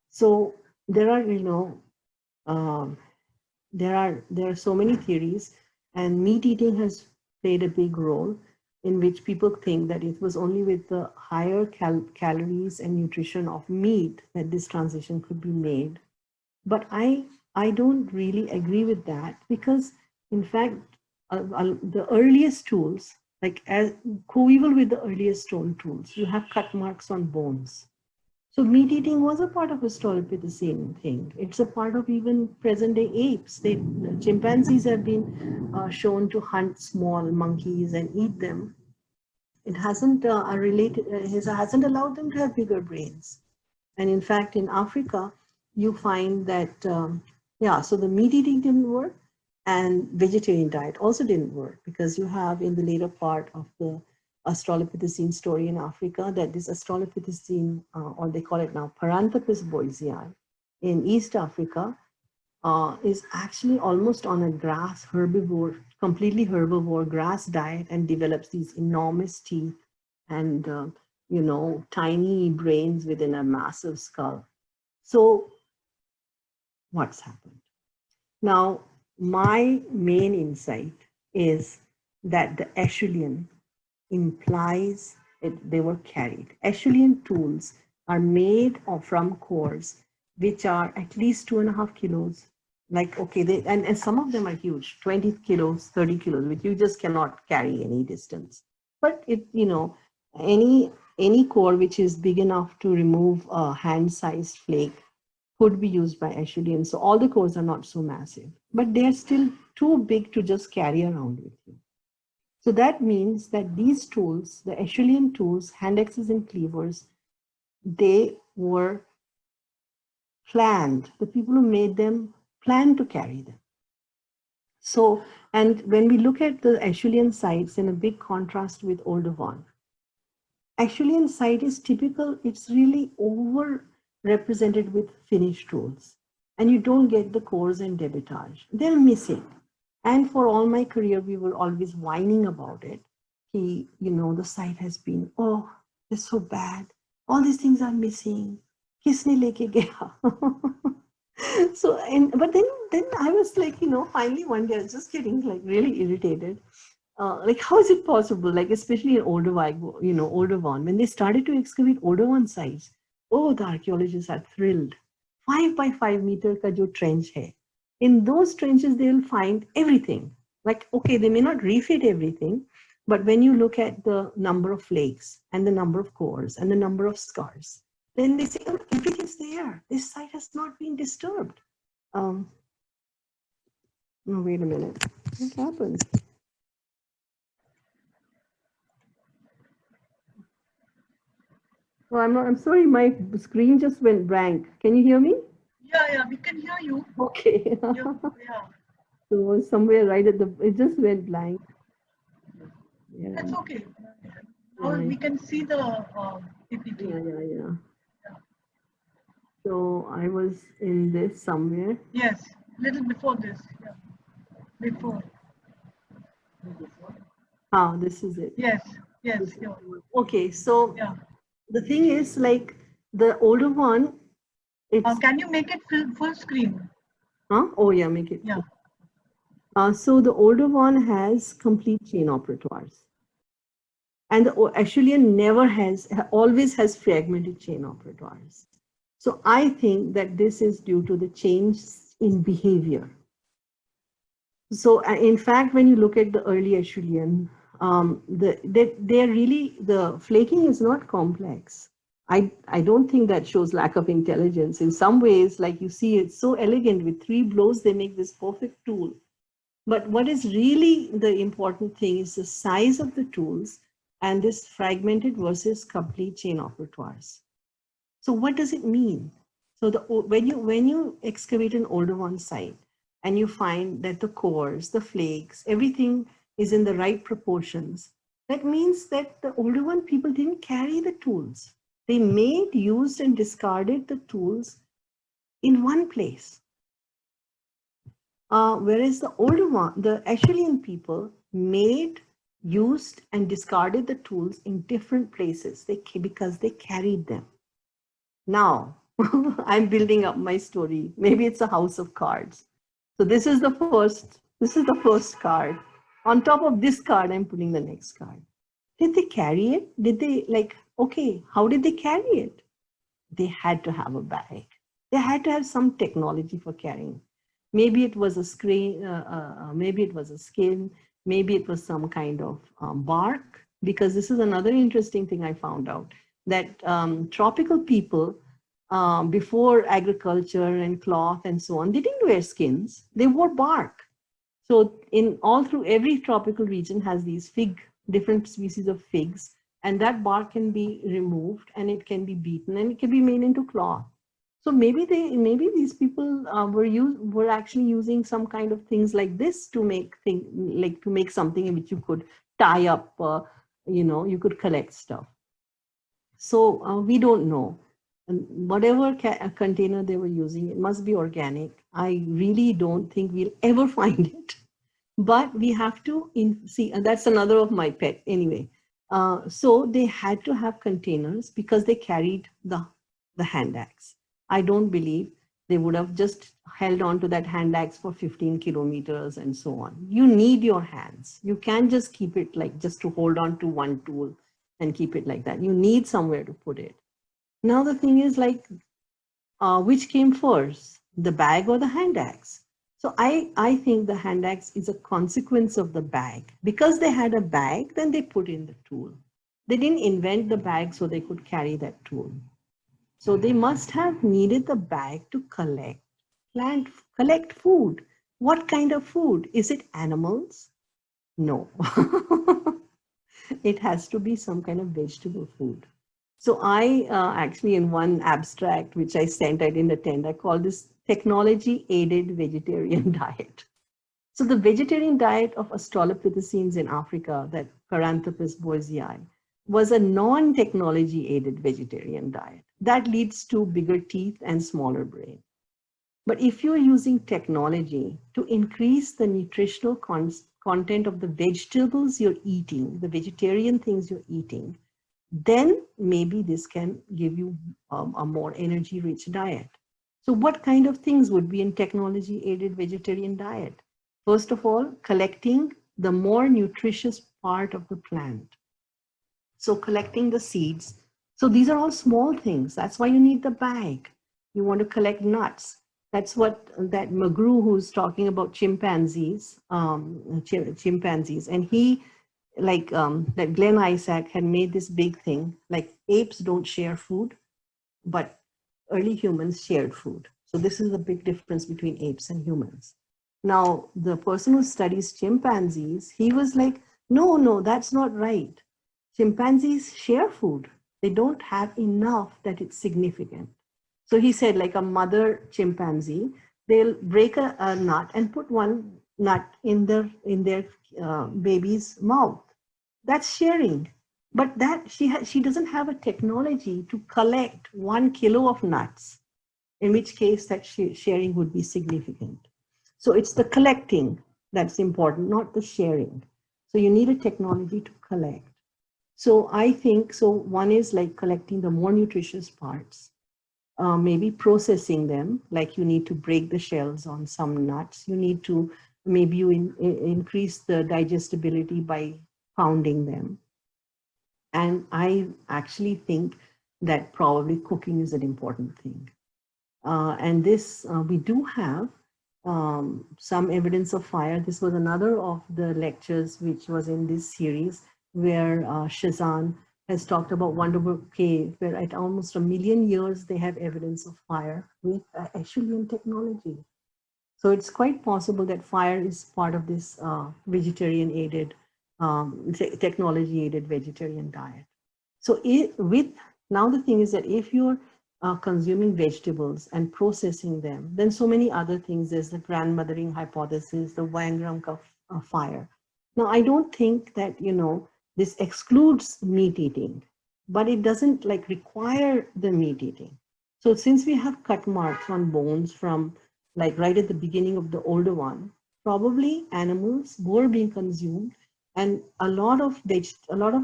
Speaker 3: So there are, there are so many theories, and meat eating has played a big role, in which people think that it was only with the higher calories and nutrition of meat that this transition could be made. But I don't really agree with that, because in fact, the earliest tools, like as coeval with the earliest stone tools, you have cut marks on bones. So meat eating was a part of Australopithecine thing. It's a part of even present day apes. Chimpanzees have been shown to hunt small monkeys and eat them. It hasn't hasn't allowed them to have bigger brains. And in fact, in Africa, you find that, so the meat eating didn't work. And vegetarian diet also didn't work, because you have in the later part of the Australopithecine story in Africa that this Australopithecine, or they call it now Paranthropus boisei, in East Africa, is actually almost on a grass herbivore, completely herbivore grass diet, and develops these enormous teeth and tiny brains within a massive skull. So what's happened? Now, my main insight is that the Acheulean implies they were carried. Acheulean tools are made from cores which are at least 2.5 kilos. Like, okay, and some of them are huge, 20 kilos, 30 kilos, which you just cannot carry any distance. But any core which is big enough to remove a hand-sized flake could be used by Acheuleans. So all the cores are not so massive, but they're still too big to just carry around with you. So that means that these tools, the Acheulean tools, hand axes and cleavers, they were planned. The people who made them planned to carry them. So, and when we look at the Acheulean sites in a big contrast with Oldowan, Acheulean site is typical, it's really over-represented with finished tools. And you don't get the cores and debitage. They're missing. And for all my career, we were always whining about it. The site has been, oh, it's so bad. All these things are missing. Kisne leke gaya? So, but then I was like, finally one day I was just getting like really irritated. Like, how is it possible? Like, especially in Oldowan, when they started to excavate Oldowan sites, oh, the archaeologists are thrilled. 5 by 5 meter ka jo trench hai. In those trenches, they will find everything. Like, okay, they may not refit everything, but when you look at the number of flakes and the number of cores and the number of scars, then they say, oh, everything's there. This site has not been disturbed. No, wait a minute. What happened? Oh, I'm sorry, my screen just went blank. Can you hear me?
Speaker 1: Yeah, we can hear you.
Speaker 3: Okay.
Speaker 1: Yeah.
Speaker 3: So somewhere right at it just went blank. Yeah.
Speaker 1: That's okay. Now we can see the PPT.
Speaker 3: Yeah. So I was in this somewhere.
Speaker 1: Yes, little before this. Yeah. Before.
Speaker 3: Ah, this is it.
Speaker 1: Yes. Yeah.
Speaker 3: Okay, so
Speaker 1: yeah.
Speaker 3: The thing is, like the older one, it's.
Speaker 1: Can you make it full screen?
Speaker 3: Huh? Oh yeah, make it.
Speaker 1: Yeah.
Speaker 3: So the older one has complete chain operatoires, and the Acheulean always has fragmented chain operatoires. So I think that this is due to the change in behavior. So in fact, when you look at the early Acheulean, the flaking is not complex. I don't think that shows lack of intelligence. In some ways, like you see, it's so elegant. With 3 blows, they make this perfect tool. But what is really the important thing is the size of the tools and this fragmented versus complete chain operatoires. So what does it mean? So when you excavate an Oldowan site and you find that the cores, the flakes, everything is in the right proportions, that means that the Oldowan people didn't carry the tools. They made, used, and discarded the tools in one place. Whereas the Acheulean people made, used, and discarded the tools in different places because they carried them. Now, I'm building up my story. Maybe it's a house of cards. So this is the first card. On top of this card, I'm putting the next card. Did they carry it? Did they okay, how did they carry it? They had to have a bag. They had to have some technology for carrying. Maybe it was a screen, maybe it was a skin, maybe it was some kind of bark, because this is another interesting thing I found out, that tropical people, before agriculture and cloth and so on, they didn't wear skins, they wore bark. So all through every tropical region has these different species of figs, and that bark can be removed and it can be beaten and it can be made into cloth. So maybe these people were actually using some kind of things like this to make something in which you could tie up, you could collect stuff. So we don't know. And whatever container they were using, it must be organic. I really don't think we'll ever find it. But we have to see, and that's another of my pet anyway. So they had to have containers because they carried the hand axe. I don't believe they would have just held on to that hand axe for 15 kilometers and so on. You need your hands. You can't just keep it like just to hold on to one tool and keep it like that. You need somewhere to put it. Now the thing is like, which came first, the bag or the hand axe? So I think the hand axe is a consequence of the bag. Because they had a bag, then they put in the tool. They didn't invent the bag so they could carry that tool. So they must have needed the bag to collect food. What kind of food? Is it animals? No. It has to be some kind of vegetable food. So I actually, in one abstract, which I sent, I didn't attend, I called this technology-aided vegetarian diet. So the vegetarian diet of Australopithecines in Africa, that Paranthropus boisei, was a non-technology-aided vegetarian diet. That leads to bigger teeth and smaller brain. But if you're using technology to increase the nutritional content of the vegetables you're eating, the vegetarian things you're eating, then maybe this can give you a more energy-rich diet. So what kind of things would be in technology-aided vegetarian diet? First of all, collecting the more nutritious part of the plant. So collecting the seeds. So these are all small things. That's why you need the bag. You want to collect nuts. That's what that McGrew, who's talking about chimpanzees, and he, that Glenn Isaac had made this big thing, like apes don't share food, but early humans shared food. So this is the big difference between apes and humans. Now, the person who studies chimpanzees, he was like, no, that's not right. Chimpanzees share food. They don't have enough that it's significant. So he said, like a mother chimpanzee, they'll break a nut and put one nut in their baby's mouth. That's sharing. But that she doesn't have a technology to collect 1 kilo of nuts, in which case that sharing would be significant. So it's the collecting that's important, not the sharing. So you need a technology to collect. So I think, so one is like collecting the more nutritious parts, maybe processing them, like you need to break the shells on some nuts. You need to, maybe you increase the digestibility by pounding them. And I actually think that probably cooking is an important thing. And this, we do have some evidence of fire. This was another of the lectures which was in this series where Shazan has talked about Wonderbrook Cave, where at almost 1 million years they have evidence of fire with Acheulean technology. So it's quite possible that fire is part of this vegetarian-aided, technology-aided vegetarian diet. So now the thing is that if you're consuming vegetables and processing them, then so many other things. There's the grandmothering hypothesis, the Wangram fire. Now, I don't think that, this excludes meat eating, but it doesn't like require the meat eating. So since we have cut marks on bones from like right at the beginning of the older one, probably animals were being consumed, and a lot of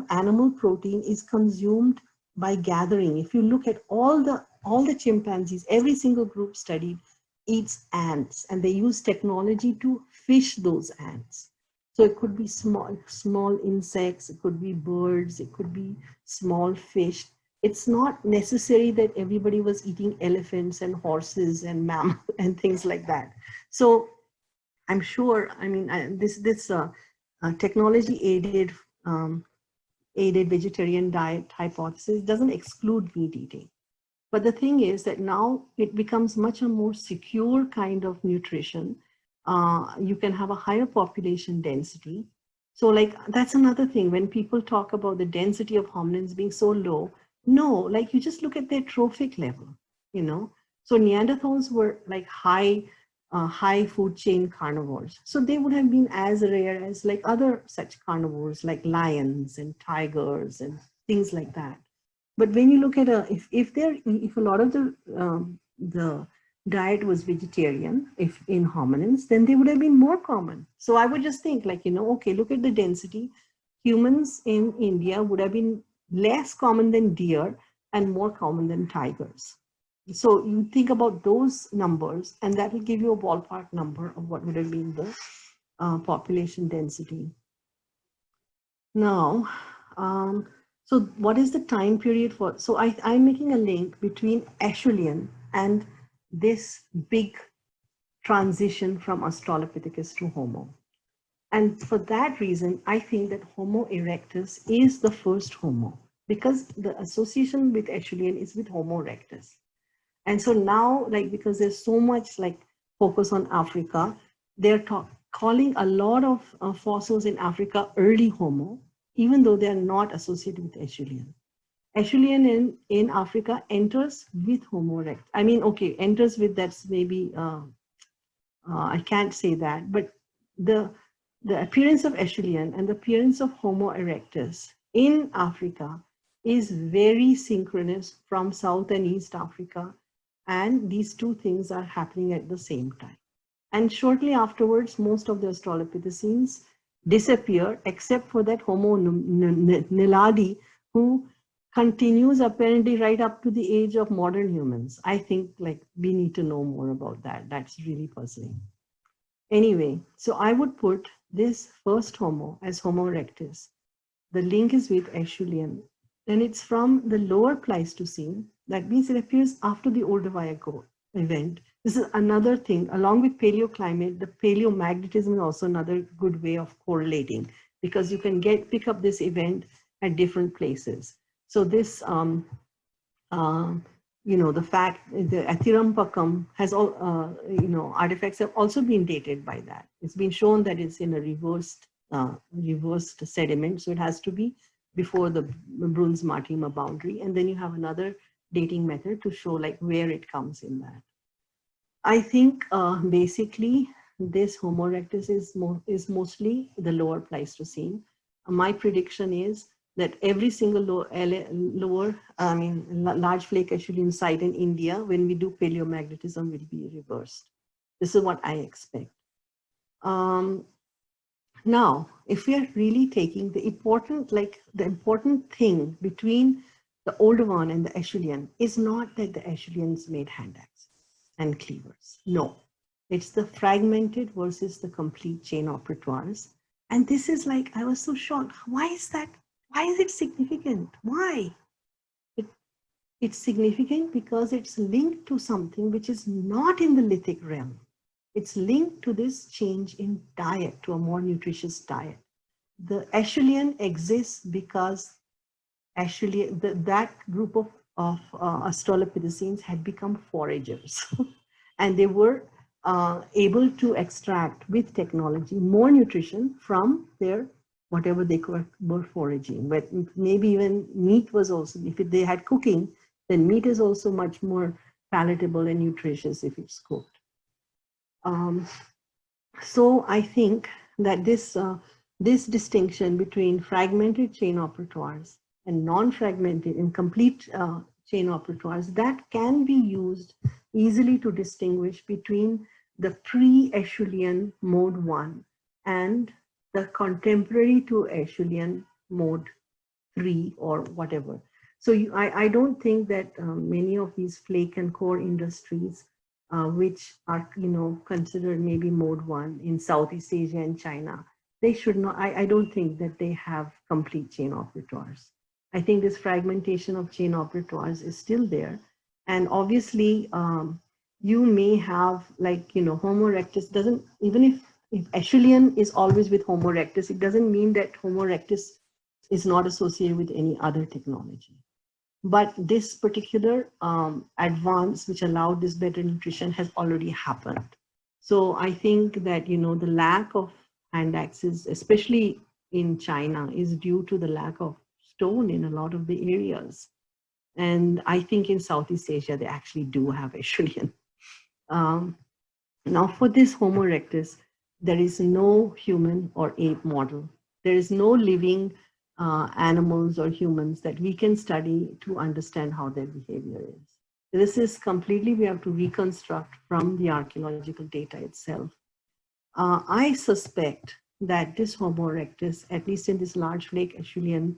Speaker 3: animal protein is consumed by gathering. If you look at all the chimpanzees, every single group studied eats ants, and they use technology to fish those ants. So it could be small insects, it could be birds, it could be small fish. It's not necessary that everybody was eating elephants and horses and mammals and things like that. So I'm sure, this technology-aided vegetarian diet hypothesis doesn't exclude meat eating. But the thing is that now it becomes much a more secure kind of nutrition. You can have a higher population density. So like, that's another thing. When people talk about the density of hominins being so low, no, like you just look at their trophic level, So Neanderthals were like high food chain carnivores. So they would have been as rare as like other such carnivores like lions and tigers and things like that. But when you look at if a lot of the diet was vegetarian, if in hominins, then they would have been more common. So I would just think like, okay, look at the density. Humans in India would have been less common than deer and more common than tigers. So you think about those numbers, and that will give you a ballpark number of what would have been the population density. Now, so what is the time period for? So I'm making a link between Acheulean and this big transition from Australopithecus to Homo. And for that reason, I think that Homo erectus is the first Homo, because the association with Acheulean is with Homo erectus. And so now, like, because there's so much like focus on Africa, they're calling a lot of fossils in Africa early Homo, even though they're not associated with Acheulean. Acheulean in Africa enters with Homo erectus. I mean, okay, enters with, that's maybe, I can't say that, but the appearance of Acheulean and the appearance of Homo erectus in Africa is very synchronous from South and East Africa. And these two things are happening at the same time. And shortly afterwards, most of the Australopithecines disappear, except for that Homo naledi, who continues apparently right up to the age of modern humans. I think like we need to know more about that. That's really puzzling. Anyway, so I would put this first Homo as Homo erectus. The link is with Acheulean, and it's from the lower Pleistocene. That means it appears after the Olduvai event. This is another thing, along with paleoclimate, the paleomagnetism is also another good way of correlating, because you can pick up this event at different places. So this, the fact the Athirampakam has all, artifacts have also been dated by that. It's been shown that it's in a reversed sediment, so it has to be before the Bruns-Martima boundary, and then you have another dating method to show like where it comes in that. I think basically this Homo erectus is mostly the lower Pleistocene. My prediction is that every single large flake Acheulean site in India, when we do paleomagnetism, will be reversed. This is what I expect. Now, if we are really taking the important thing between the older one and the Acheulean is not that the Acheuleans made hand axes and cleavers. No, it's the fragmented versus the complete chain operatoires. And this is like, I was so shocked. Why is that? Why is it significant? Why? It's significant because it's linked to something which is not in the lithic realm. It's linked to this change in diet, to a more nutritious diet. The Acheulean exists because actually that group of Australopithecines had become foragers and they were able to extract with technology more nutrition from their whatever they were foraging. But maybe even meat was also, if they had cooking, then meat is also much more palatable and nutritious if it's cooked. So I think that this distinction between fragmented chain operatoires and non-fragmented and complete chain operatoires, that can be used easily to distinguish between the pre-Acheulean mode 1 and the contemporary to Acheulean mode 3 or whatever. So I don't think that many of these flake and core industries, which are considered maybe mode 1 in Southeast Asia and China, they should not, I don't think that they have complete chain operatoires. I think this fragmentation of chain operatoires is still there. And obviously, you may have Homo erectus doesn't, even if Acheulean is always with Homo erectus, it doesn't mean that Homo erectus is not associated with any other technology. But this particular advance, which allowed this better nutrition, has already happened. So I think that, the lack of hand axes, especially in China, is due to the lack of stone in a lot of the areas. And I think in Southeast Asia, they actually do have Acheulean. Now for this Homo erectus, there is no human or ape model. There is no living animals or humans that we can study to understand how their behavior is. This is completely, we have to reconstruct from the archaeological data itself. I suspect that this Homo erectus, at least in this large flake Acheulean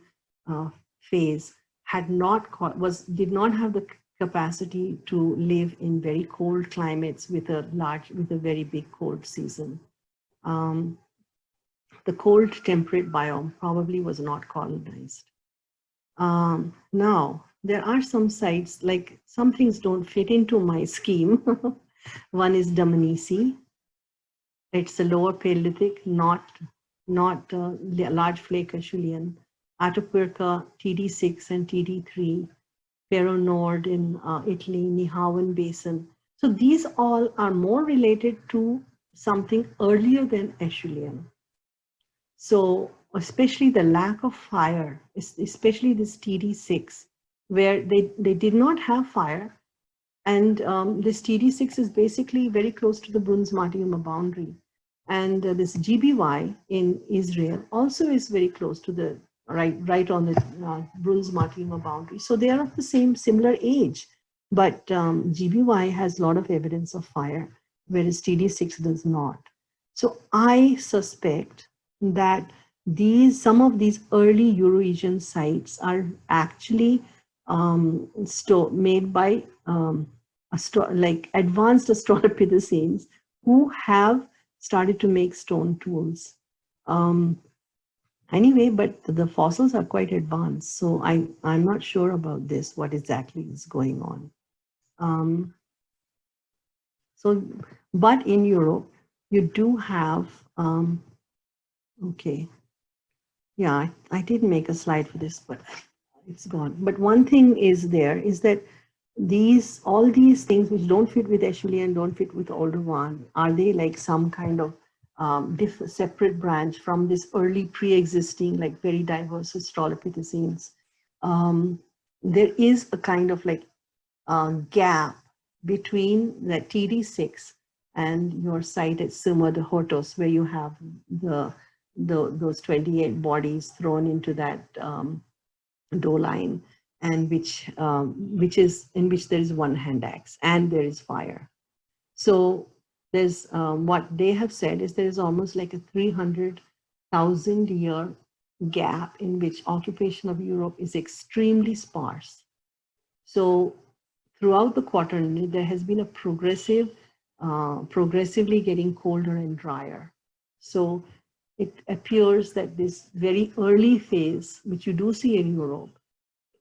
Speaker 3: phase, did not have the capacity to live in very cold climates with a very big cold season. The cold temperate biome probably was not colonized. Now, there are some sites, like some things don't fit into my scheme. One is Dmanisi. It's a lower Paleolithic, not large flake Acheulean. Atapuerca, TD6 and TD3, Pero Nord in Italy, Nihawan Basin. So these all are more related to something earlier than Acheulean. So especially the lack of fire, especially this TD6, where they did not have fire. And this TD6 is basically very close to the Bruns-Martiuma boundary. And this GBY in Israel also is very close to the, right on the Bruns-Martiuma boundary. So they are of the similar age, but GBY has a lot of evidence of fire, whereas TD6 does not. So I suspect that some of these early Eurasian sites are actually made by like advanced Australopithecines who have started to make stone tools. Anyway, but the fossils are quite advanced, so I'm not sure about this, what exactly is going on. But in Europe, you do have, okay, yeah, I didn't make a slide for this, but it's gone. But one thing is that all these things which don't fit with Acheulean, don't fit with older one, are they like some kind of separate branch from this early pre-existing, like very diverse Australopithecines? There is a kind of like gap between the TD6 and your site at Suma de Hortos, where you have those 28 bodies thrown into that dough line, and in which there is one hand axe and there is fire. So there's what they have said is there is almost like a 300,000 year gap in which occupation of Europe is extremely sparse. So throughout the Quaternary, there has been a progressively getting colder and drier. So it appears that this very early phase, which you do see in Europe,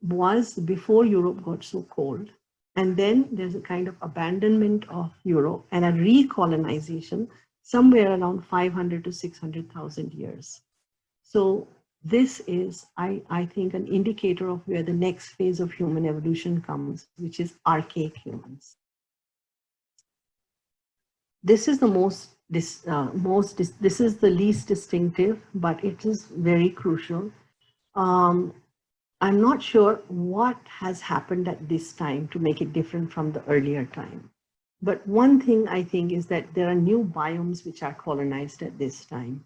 Speaker 3: was before Europe got so cold. And then there's a kind of abandonment of Europe and a recolonization somewhere around 500 to 600,000 years. So this is, I think, an indicator of where the next phase of human evolution comes, which is archaic humans. This is the this is the least distinctive, but it is very crucial. I'm not sure what has happened at this time to make it different from the earlier time. But one thing I think is that there are new biomes which are colonized at this time.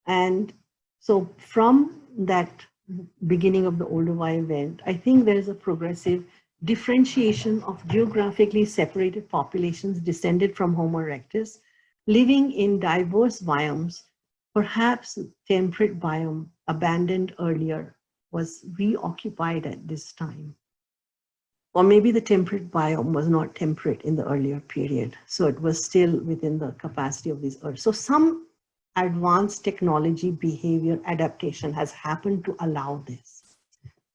Speaker 3: And so from that beginning of the Olduvai event, I think there is a progressive differentiation of geographically separated populations descended from Homo erectus, living in diverse biomes. Perhaps temperate biome abandoned earlier was reoccupied at this time. Or maybe the temperate biome was not temperate in the earlier period, so it was still within the capacity of this earth. So some advanced technology behavior adaptation has happened to allow this.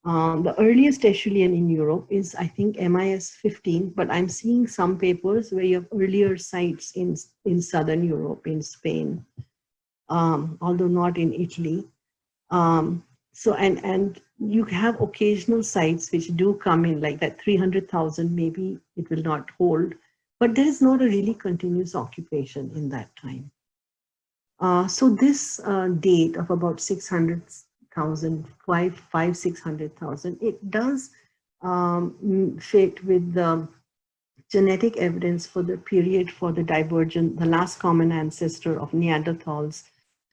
Speaker 3: The earliest Acheulean in Europe is, I think, MIS 15, but I'm seeing some papers where you have earlier sites in Southern Europe, in Spain, although not in Italy. So, and you have occasional sites which do come in like that 300,000, maybe it will not hold, but there is not a really continuous occupation in that time. So this date of about 600,000, 600,000, it does fit with the genetic evidence for the period for the divergent, the last common ancestor of Neanderthals,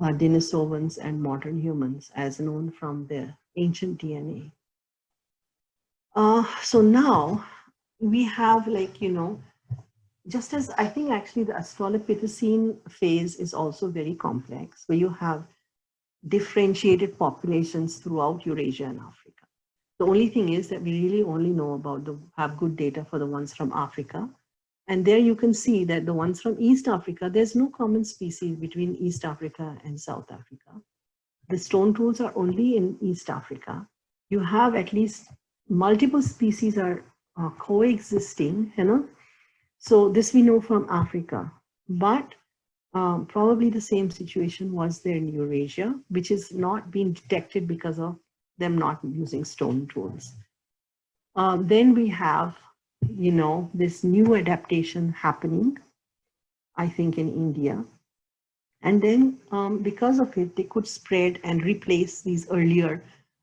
Speaker 3: Denisovans, and modern humans, as known from the ancient DNA. So now we have, like, you know, just as I think actually the Australopithecine phase is also very complex, where you have differentiated populations throughout Eurasia and Africa. The only thing is that we really only know about have good data for the ones from Africa. And there you can see that the ones from East Africa, there's no common species between East Africa and South Africa. The stone tools are only in East Africa. You have at least multiple species are coexisting, you know. So this we know from Africa, but probably the same situation was there in Eurasia, which is not being detected because of them not using stone tools. Then we have, you know, this new adaptation happening, I think, in India. And then because of it, they could spread and replace these earlier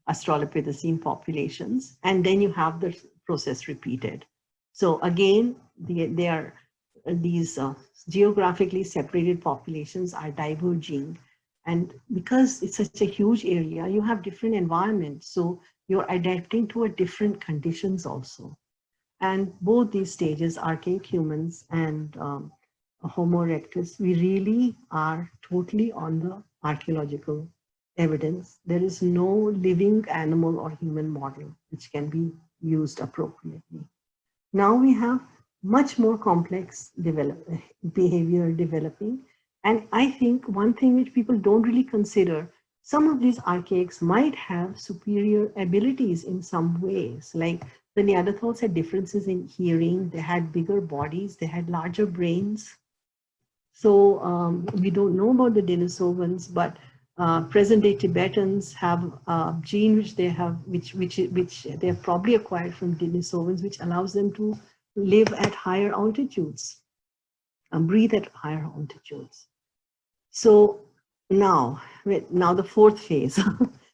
Speaker 3: Australopithecine populations. And then you have the process repeated. So again, these geographically separated populations are diverging. And because it's such a huge area, you have different environments. So you're adapting to a different conditions also. And both these stages, archaic humans and Homo erectus, we really are totally on the archaeological evidence. There is no living animal or human model which can be used appropriately. Now we have much more complex behavior developing. And I think one thing which people don't really consider, some of these archaics might have superior abilities in some ways. Like the Neanderthals had differences in hearing, they had bigger bodies, they had larger brains. So we don't know about the Denisovans, but present-day Tibetans have a gene which they have, which they have probably acquired from Denisovans, which allows them to live at higher altitudes and breathe at higher altitudes. So now the fourth phase.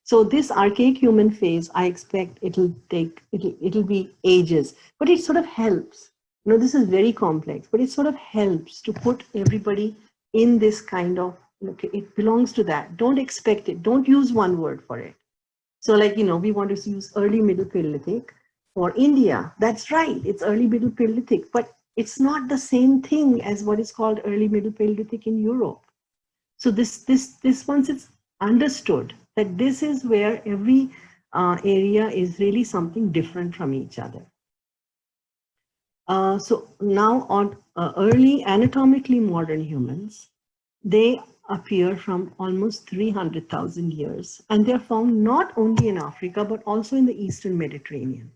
Speaker 3: So this archaic human phase, I expect it'll be ages, but it sort of helps. You know, this is very complex, but it sort of helps to put everybody in this kind of, okay, it belongs to that. Don't expect it. Don't use one word for it. So like, you know, we want to use early Middle Paleolithic for India. That's right. It's early Middle Paleolithic, but it's not the same thing as what is called early Middle Paleolithic in Europe. So this once it's understood that this is where every area is really something different from each other. So now on early anatomically modern humans, they appear from almost 300,000 years, and they're found not only in Africa, but also in the Eastern Mediterranean.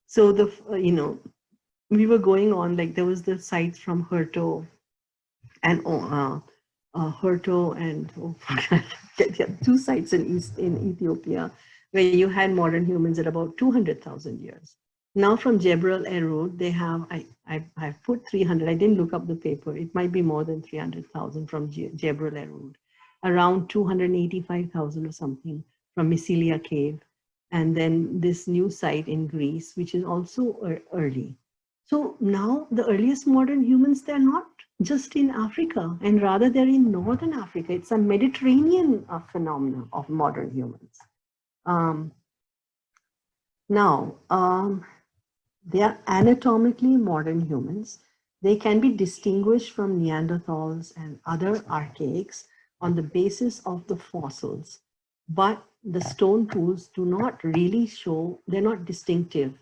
Speaker 3: So the, you know, we were going on, like there was the sites from Herto and two sites in Ethiopia, where you had modern humans at about 200,000 years. Now from Jebel Erud, they have, I've put 300, I didn't look up the paper, it might be more than 300,000 from Jebel Erud, around 285,000 or something from Mycelia Cave, and then this new site in Greece, which is also early. So now the earliest modern humans, they're not just in Africa, and rather they're in Northern Africa. It's a Mediterranean phenomenon of modern humans. They are anatomically modern humans. They can be distinguished from Neanderthals and other archaics on the basis of the fossils, but the stone tools do not really show, they're not distinctive.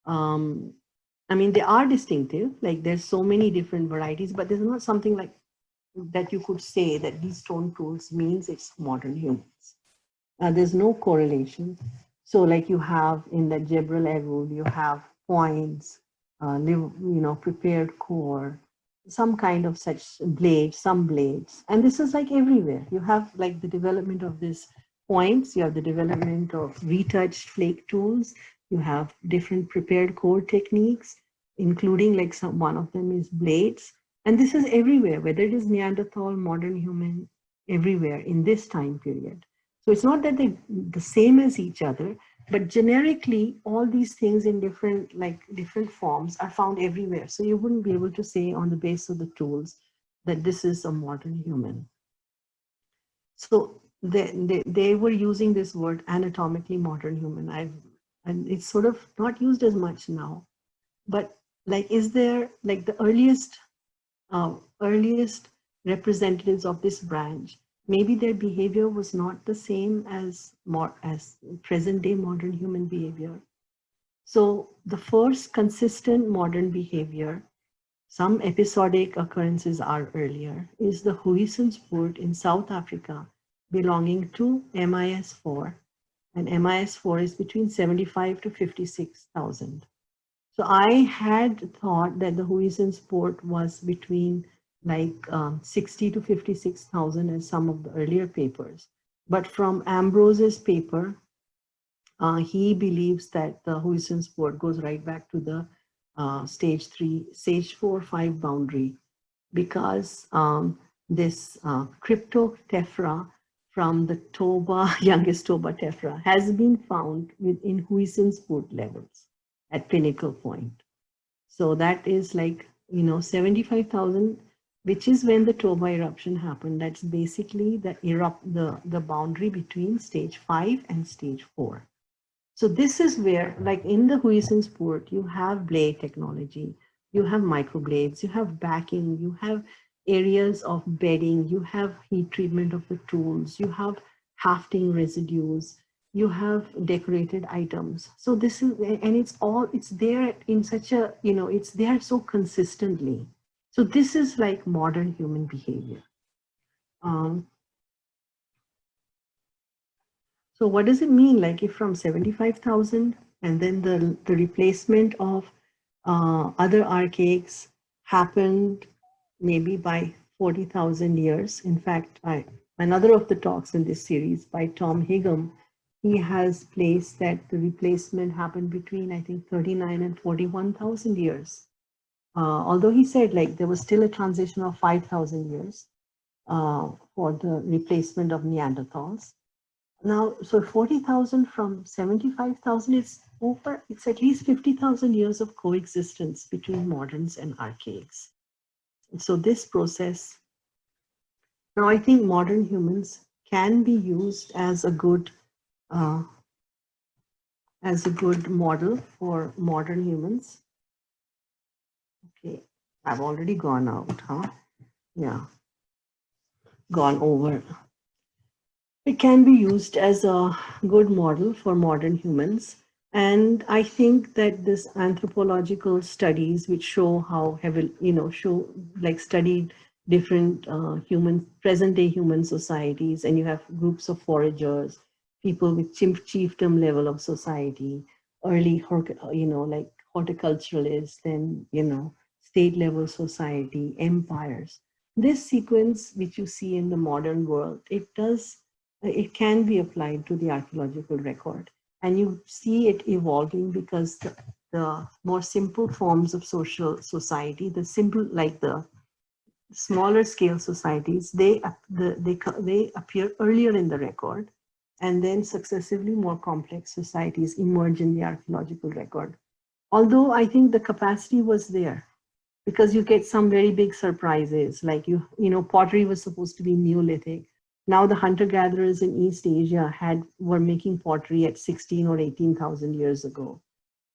Speaker 3: I mean, they are distinctive, like there's so many different varieties, but there's not something like that you could say that these stone tools means it's modern humans. There's no correlation. So like you have in the Jebel Erud, you have points, prepared core, some kind of such blades, some blades. And this is like everywhere. You have like the development of these points, you have the development of retouched flake tools, you have different prepared core techniques, including like one of them is blades. And this is everywhere, whether it is Neanderthal, modern human, everywhere in this time period. So it's not that they're the same as each other, But generically, all these things in different forms are found everywhere. So you wouldn't be able to say on the basis of the tools that this is a modern human. So they were using this word anatomically modern human. And it's sort of not used as much now. But like, is there like the earliest representatives of this branch? Maybe their behavior was not the same as present day modern human behavior. So the first consistent modern behavior, some episodic occurrences are earlier, is the Huisenspoort in South Africa belonging to MIS4. And MIS4 is between 75 to 56,000. So I had thought that the Huisenspoort was between like 60 to 56,000 as some of the earlier papers. But from Ambrose's paper, he believes that the Huisenspoort goes right back to the stage 4, 5 boundary, because this cryptotephra from the Toba, youngest Toba tephra, has been found within Huisenspoort levels at pinnacle point. So that is like, 75,000, which is when the Toba eruption happened. That's basically the boundary between stage 5 and stage 4. So this is where, like in the Huisenspoort, you have blade technology, you have microblades, you have backing, you have areas of bedding, you have heat treatment of the tools, you have hafting residues, you have decorated items. So this is, and it's there in such a, it's there so consistently. So this is like modern human behavior. So what does it mean? Like if from 75,000 and then the replacement of other archaics happened maybe by 40,000 years. In fact, another of the talks in this series by Tom Higham, he has placed that the replacement happened between, I think, 39 and 41,000 years. Although he said like there was still a transition of 5,000 years for the replacement of Neanderthals. Now, so 40,000 from 75,000 is over, it's at least 50,000 years of coexistence between moderns and archaics. So this process, now I think modern humans can be used as a good model for modern humans. Okay, I've already gone out, huh? Yeah, gone over. It can be used as a good model for modern humans. And I think that this anthropological studies, which show how studied different present day human societies, and you have groups of foragers, people with chiefdom level of society, early, like horticulturalists, then, state level society, empires. This sequence, which you see in the modern world, it can be applied to the archaeological record. And you see it evolving because the more simple forms of social society, the smaller scale societies, they appear earlier in the record, and then successively more complex societies emerge in the archaeological record. Although I think the capacity was there, because you get some very big surprises, like pottery was supposed to be Neolithic. Now the hunter-gatherers in East Asia were making pottery at 16 or 18,000 years ago.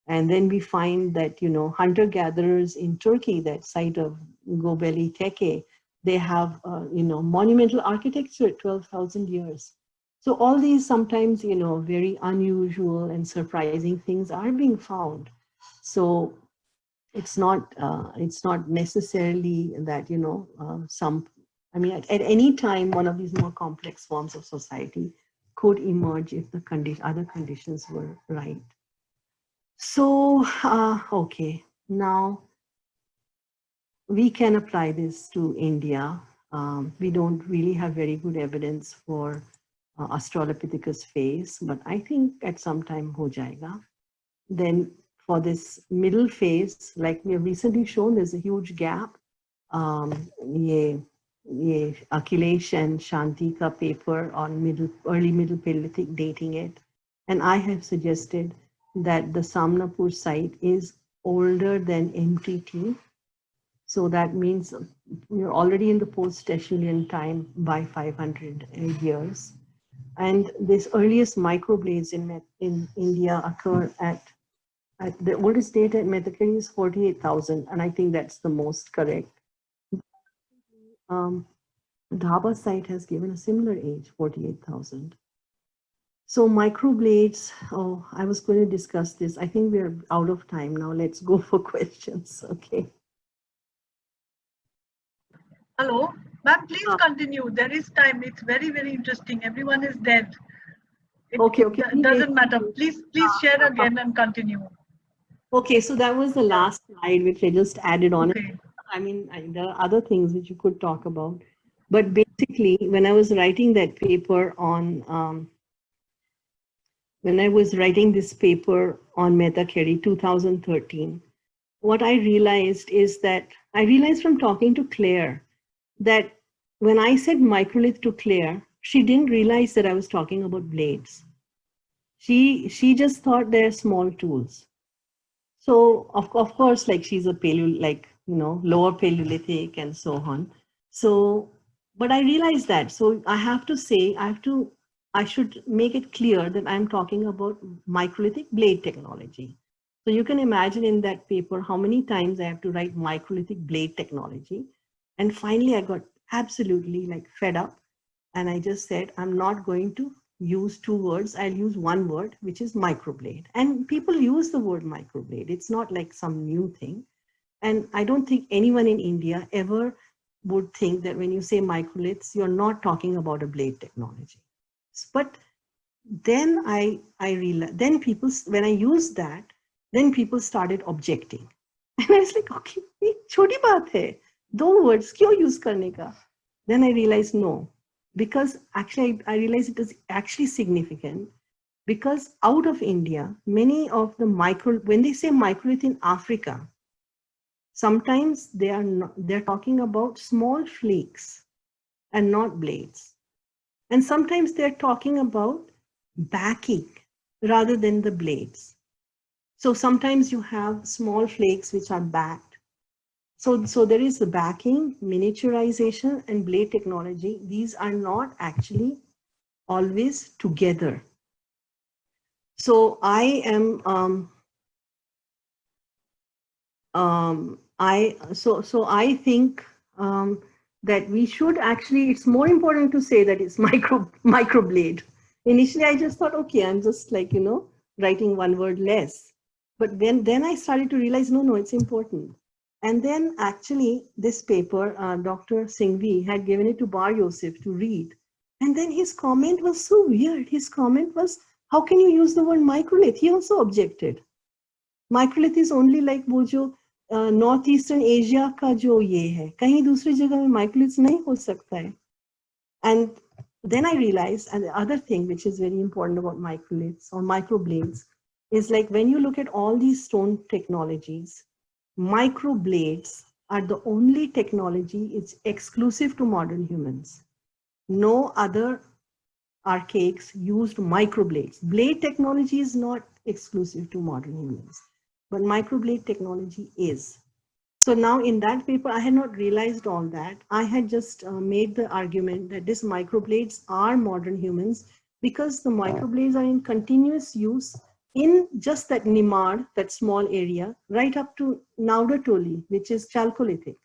Speaker 3: And then we find that, hunter-gatherers in Turkey, that site of Göbekli Tepe, they have, monumental architecture at 12,000 years. So all these sometimes, very unusual and surprising things are being found. So it's not necessarily that, at any time, one of these more complex forms of society could emerge if the other conditions were right. So, okay, now we can apply this to India. We don't really have very good evidence for Australopithecus phase, but I think at some time ho jayega. Then for this middle phase, like we have recently shown, there's a huge gap. Akhilesh and Shanti ka paper on early middle Paleolithic dating it. And I have suggested that the Samnapur site is older than MTT. So that means we're already in the post-Tertullian time by 500 years. And this earliest microblades in India occur at the oldest date at Methakeri is 48,000, and I think that's the most correct. Dhaba site has given a similar age, 48,000. So microblades, oh, I was going to discuss this. I think we're out of time now. Let's go for questions, okay?
Speaker 1: Hello, ma'am, please continue. There is time. It's very, very interesting. Everyone is dead.
Speaker 3: Okay.
Speaker 1: It doesn't matter. Please share again and continue.
Speaker 3: Okay, so that was the last slide, which I just added on.
Speaker 1: Okay.
Speaker 3: I mean, there are other things which you could talk about. But basically, when I was writing that paper on, when I was writing this paper on Methakeri 2013, what I realized is that, I realized from talking to Claire, that when I said microlith to Claire, she didn't realize that I was talking about blades. She just thought they're small tools. So of course, like she's a lower Paleolithic and so on. So, but I realized that. So I have to say, I should make it clear that I'm talking about microlithic blade technology. So you can imagine in that paper how many times I have to write microlithic blade technology. And finally, I got absolutely like fed up. And I just said, I'm not going to use two words. I'll use one word, which is microblade. And people use the word microblade. It's not like some new thing. And I don't think anyone in India ever would think that when you say microliths, you're not talking about a blade technology. But then I realized, then people, when I used that, then people started objecting. And I was like, okay, choti baat hai. Do words, kyun use karne ka? Then I realized, no, because actually I realized it is actually significant, because out of India, many of the when they say microlith in Africa, sometimes they're talking about small flakes and not blades. And sometimes they're talking about backing rather than the blades. So sometimes you have small flakes which are backed. So there is the backing, miniaturization, and blade technology. These are not actually always together. So I am I think that we should actually, it's more important to say that it's microblade. Initially, I just thought, okay, I'm just like, writing one word less. But then I started to realize, no, it's important. And then actually this paper, Dr. Singhvi had given it to Bar Yosef to read. And then his comment was so weird. His comment was, how can you use the word microlith? He also objected. Microlith is only like wo jo Northeastern Asia ka jo ye hai. Kahin dusri jagah mein microliths nahi ho sakta hai. And then I realized, and the other thing which is very important about microliths or microblades is like when you look at all these stone technologies, microblades are the only technology, it's exclusive to modern humans. No other archaics used microblades. Blade technology is not exclusive to modern humans, but microblade technology is. So now in that paper, I had not realized all that. I had just made the argument that these microblades are modern humans because the microblades are in continuous use in just that Nimar, that small area, right up to Naudatoli, which is Chalcolithic.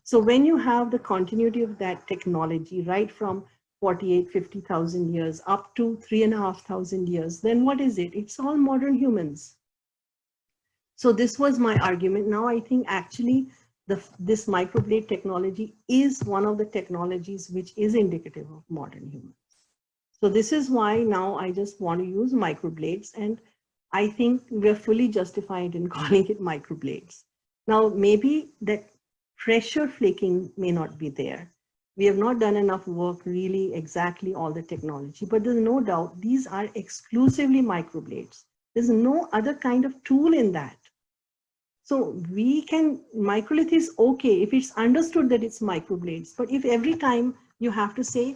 Speaker 3: So when you have the continuity of that technology, right from 48, 50,000 years up to 3,500 years, then what is it? It's all modern humans. So this was my argument. Now I think actually this microblade technology is one of the technologies which is indicative of modern humans. So this is why now I just want to use microblades, and I think we're fully justified in calling it microblades. Now, maybe that pressure flaking may not be there. We have not done enough work really exactly all the technology, but there's no doubt these are exclusively microblades. There's no other kind of tool in that. So we can, microlith is okay if it's understood that it's microblades, but if every time you have to say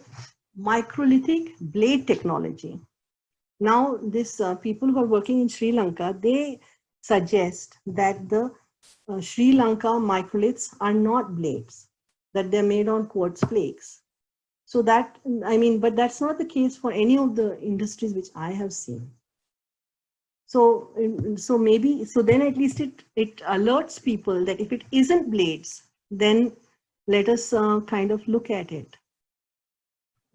Speaker 3: microlithic blade technology, Now this people who are working in Sri Lanka, they suggest that the Sri Lanka microliths are not blades, that they're made on quartz flakes. So that, I mean, but that's not the case for any of the industries which I have seen. So maybe, so then at least it alerts people that if it isn't blades, then let us kind of look at it.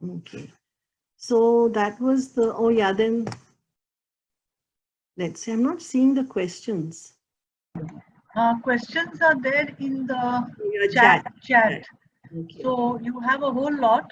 Speaker 3: Okay. So that was the, oh yeah, then let's see, I'm not seeing the questions.
Speaker 1: Questions are there in the
Speaker 3: Chat.
Speaker 1: chat.
Speaker 3: Okay.
Speaker 1: So you have a whole lot.